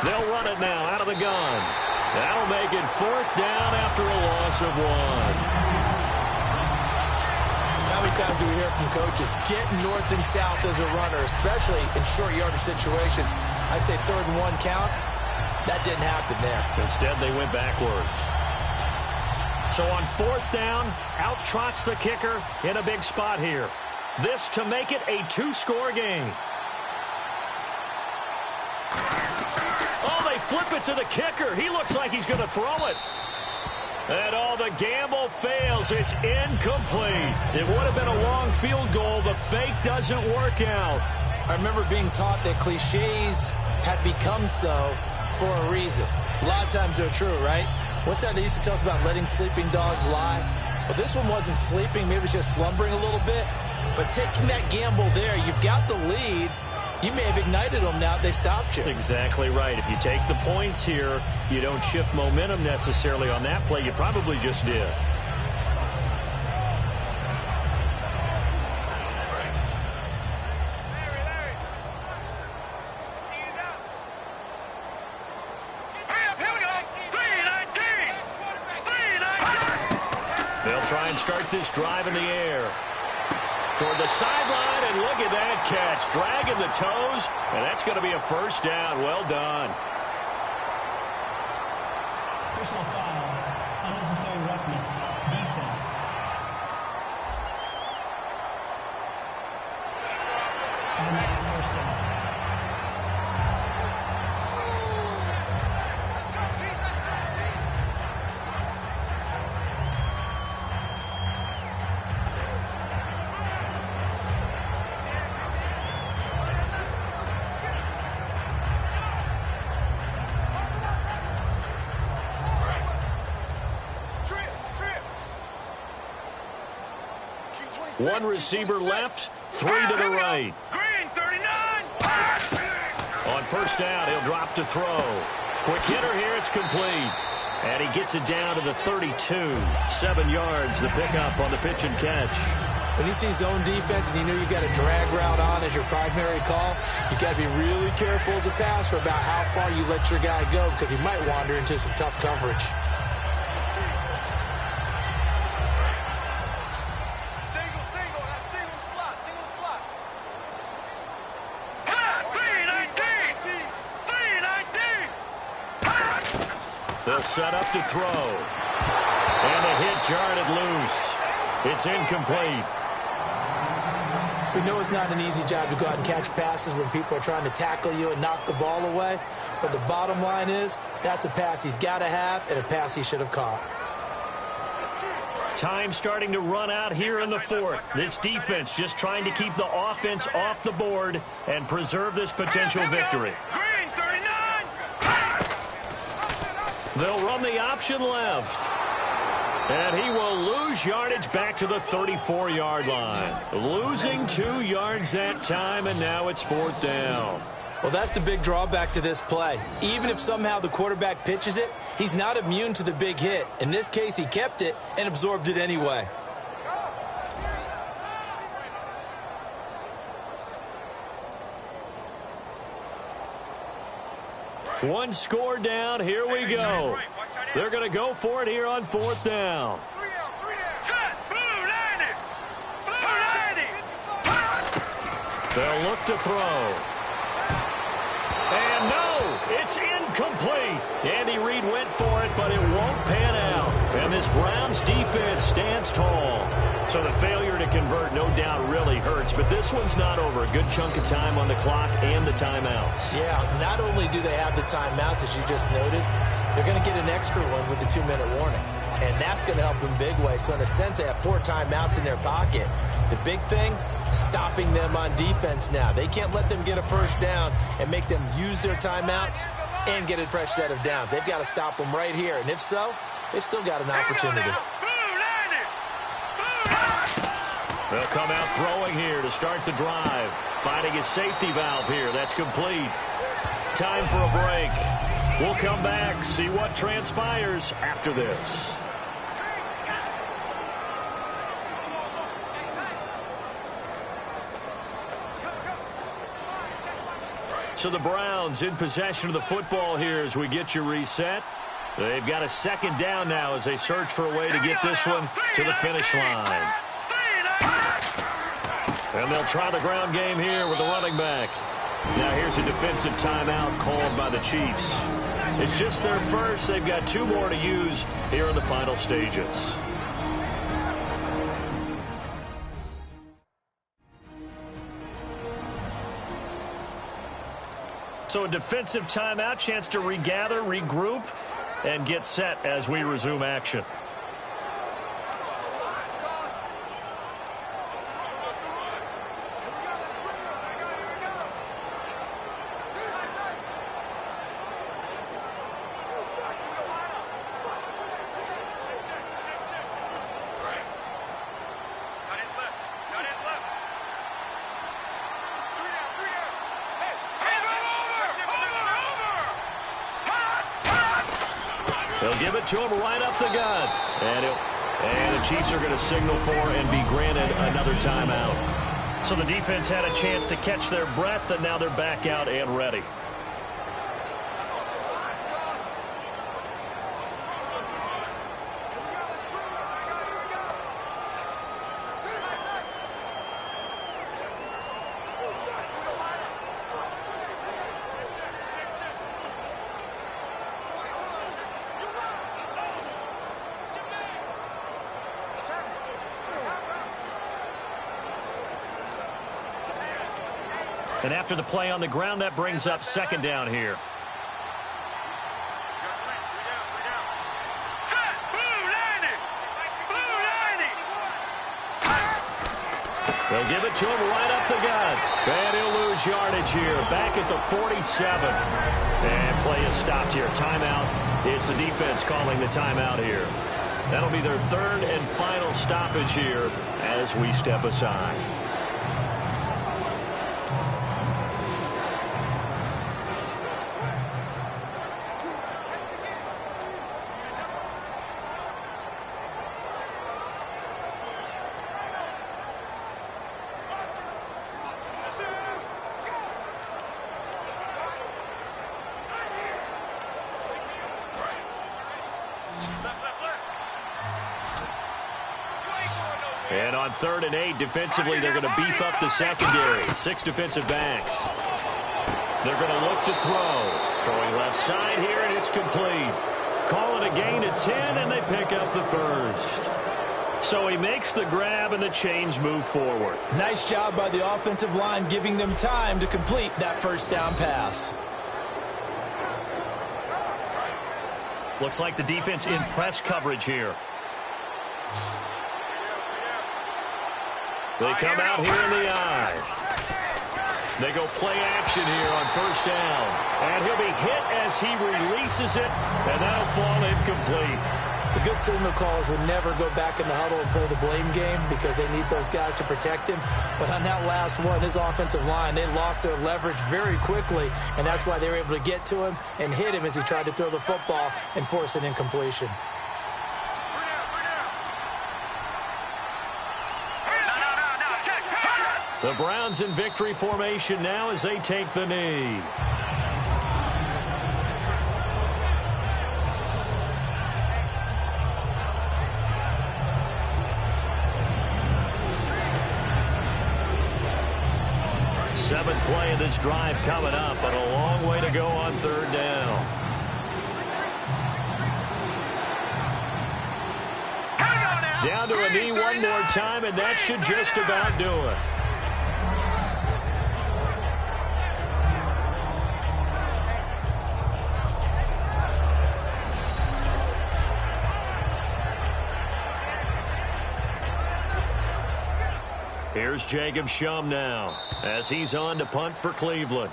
B: They'll run it now out of the gun. That'll make it 4th down after a loss of 1.
C: How many times do we hear from coaches, get north and south as a runner, especially in short yardage situations? I'd say 3rd and 1 counts. That didn't happen there.
B: Instead, they went backwards. So on 4th down, out trots the kicker in a big spot here. This to make it a 2-score game. Oh, they flip it to the kicker. He looks like he's going to throw it. And the gamble fails. It's incomplete. It would have been a long field goal. The fake doesn't work out.
C: I remember being taught that cliches had become so for a reason. A lot of times they're true, right? What's that they used to tell us about letting sleeping dogs lie? Well, this one wasn't sleeping. Maybe it was just slumbering a little bit. But taking that gamble there, you've got the lead. You may have ignited them now. They stopped you.
B: That's exactly right. If you take the points here, you don't shift momentum necessarily on that play. You probably just did. They'll try and start this drive in the air. Toward the sideline, and look at that catch. Dragging the toes, and that's going to be a first down. Well done.
D: Personal foul, unnecessary roughness, defense. Automatic first down.
B: One receiver left, 3 to the right.
E: Green 39.
B: On first down, he'll drop to throw. Quick hitter here, it's complete. And he gets it down to the 32. 7 yards, the pickup on the pitch and catch.
C: When you see zone defense and you know you've got a drag route on as your primary call, you've got to be really careful as a passer about how far you let your guy go because he might wander into some tough coverage.
B: They'll set up to throw. And a hit jarred loose. It's incomplete.
C: We know it's not an easy job to go out and catch passes when people are trying to tackle you and knock the ball away. But the bottom line is, that's a pass he's got to have and a pass he should have caught.
B: Time starting to run out here in the 4th. This defense just trying to keep the offense off the board and preserve this potential victory. They'll run the option left. And he will lose yardage back to the 34-yard line. Losing 2 yards that time, and now it's 4th down.
C: Well, that's the big drawback to this play. Even if somehow the quarterback pitches it, he's not immune to the big hit. In this case, he kept it and absorbed it anyway.
B: One score down. Here we go. They're going to go for it here on 4th down. They'll look to throw. And no, it's incomplete. Andy Reid went for it, but it won't pan out. And this Browns defense stands tall. So the failure to convert, no doubt, really hurts. But this one's not over. A good chunk of time on the clock and the timeouts.
C: Yeah, not only do they have the timeouts, as you just noted, they're going to get an extra one with the 2-minute warning. And that's going to help them big way. So in a sense, they have 4 timeouts in their pocket. The big thing, stopping them on defense now. They can't let them get a first down and make them use their timeouts and get a fresh set of downs. They've got to stop them right here. And if so, they've still got an opportunity.
B: They'll come out throwing here to start the drive. Finding his safety valve here. That's complete. Time for a break. We'll come back, see what transpires after this. So the Browns in possession of the football here as we get you reset. They've got a 2nd down now as they search for a way to get this one to the finish line. And they'll try the ground game here with the running back. Now here's a defensive timeout called by the Chiefs. It's just their first. They've got 2 more to use here in the final stages. So a defensive timeout, chance to regather, regroup, and get set as we resume action. They'll give it to him right up the gut. And the Chiefs are going to signal for and be granted another timeout. So the defense had a chance to catch their breath, and now they're back out and ready. And after the play on the ground, that brings up 2nd down here. They'll give it to him right up the gut. And he'll lose yardage here. Back at the 47. And play is stopped here. Timeout. It's the defense calling the timeout here. That'll be their 3rd and final stoppage here as we step aside. And on 3rd and 8, defensively, they're going to beef up the secondary. 6 defensive backs. They're going to look to throw. Throwing left side here, and it's complete. Calling a gain of 10, and they pick up the first. So he makes the grab, and the chains move forward.
C: Nice job by the offensive line, giving them time to complete that first down pass.
B: Looks like the defense in press coverage here. They come out here in the eye. They go play action here on 1st down. And he'll be hit as he releases it, and that'll fall incomplete.
C: The good signal callers would never go back in the huddle and play the blame game because they need those guys to protect him. But on that last one, his offensive line, they lost their leverage very quickly, and that's why they were able to get to him and hit him as he tried to throw the football and force an incompletion.
B: The Browns in victory formation now as they take the knee. Seventh play of this drive coming up, but a long way to go on third down. Down to a knee one more time, and that should just about do it. Here's Jacob Shum now as he's on to punt for Cleveland.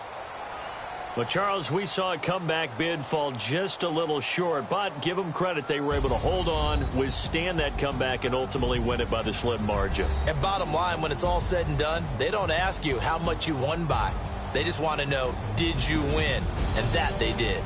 B: But, Charles, we saw a comeback bid fall just a little short, but give them credit. They were able to hold on, withstand that comeback, and ultimately win it by the slim margin.
C: And bottom line, when it's all said and done, they don't ask you how much you won by. They just want to know, did you win? And that they did.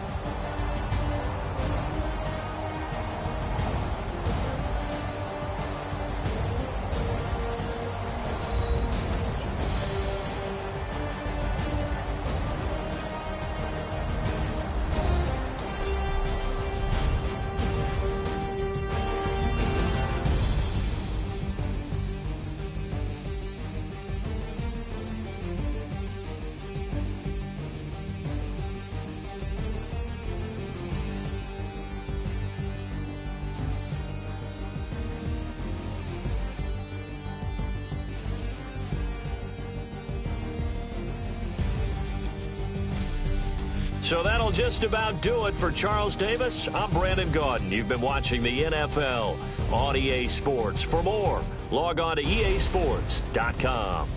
B: So that'll just about do it for Charles Davis. I'm Brandon Gaudin. You've been watching the NFL on EA Sports. For more, log on to easports.com.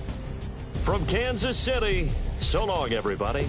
B: From Kansas City, so long, everybody.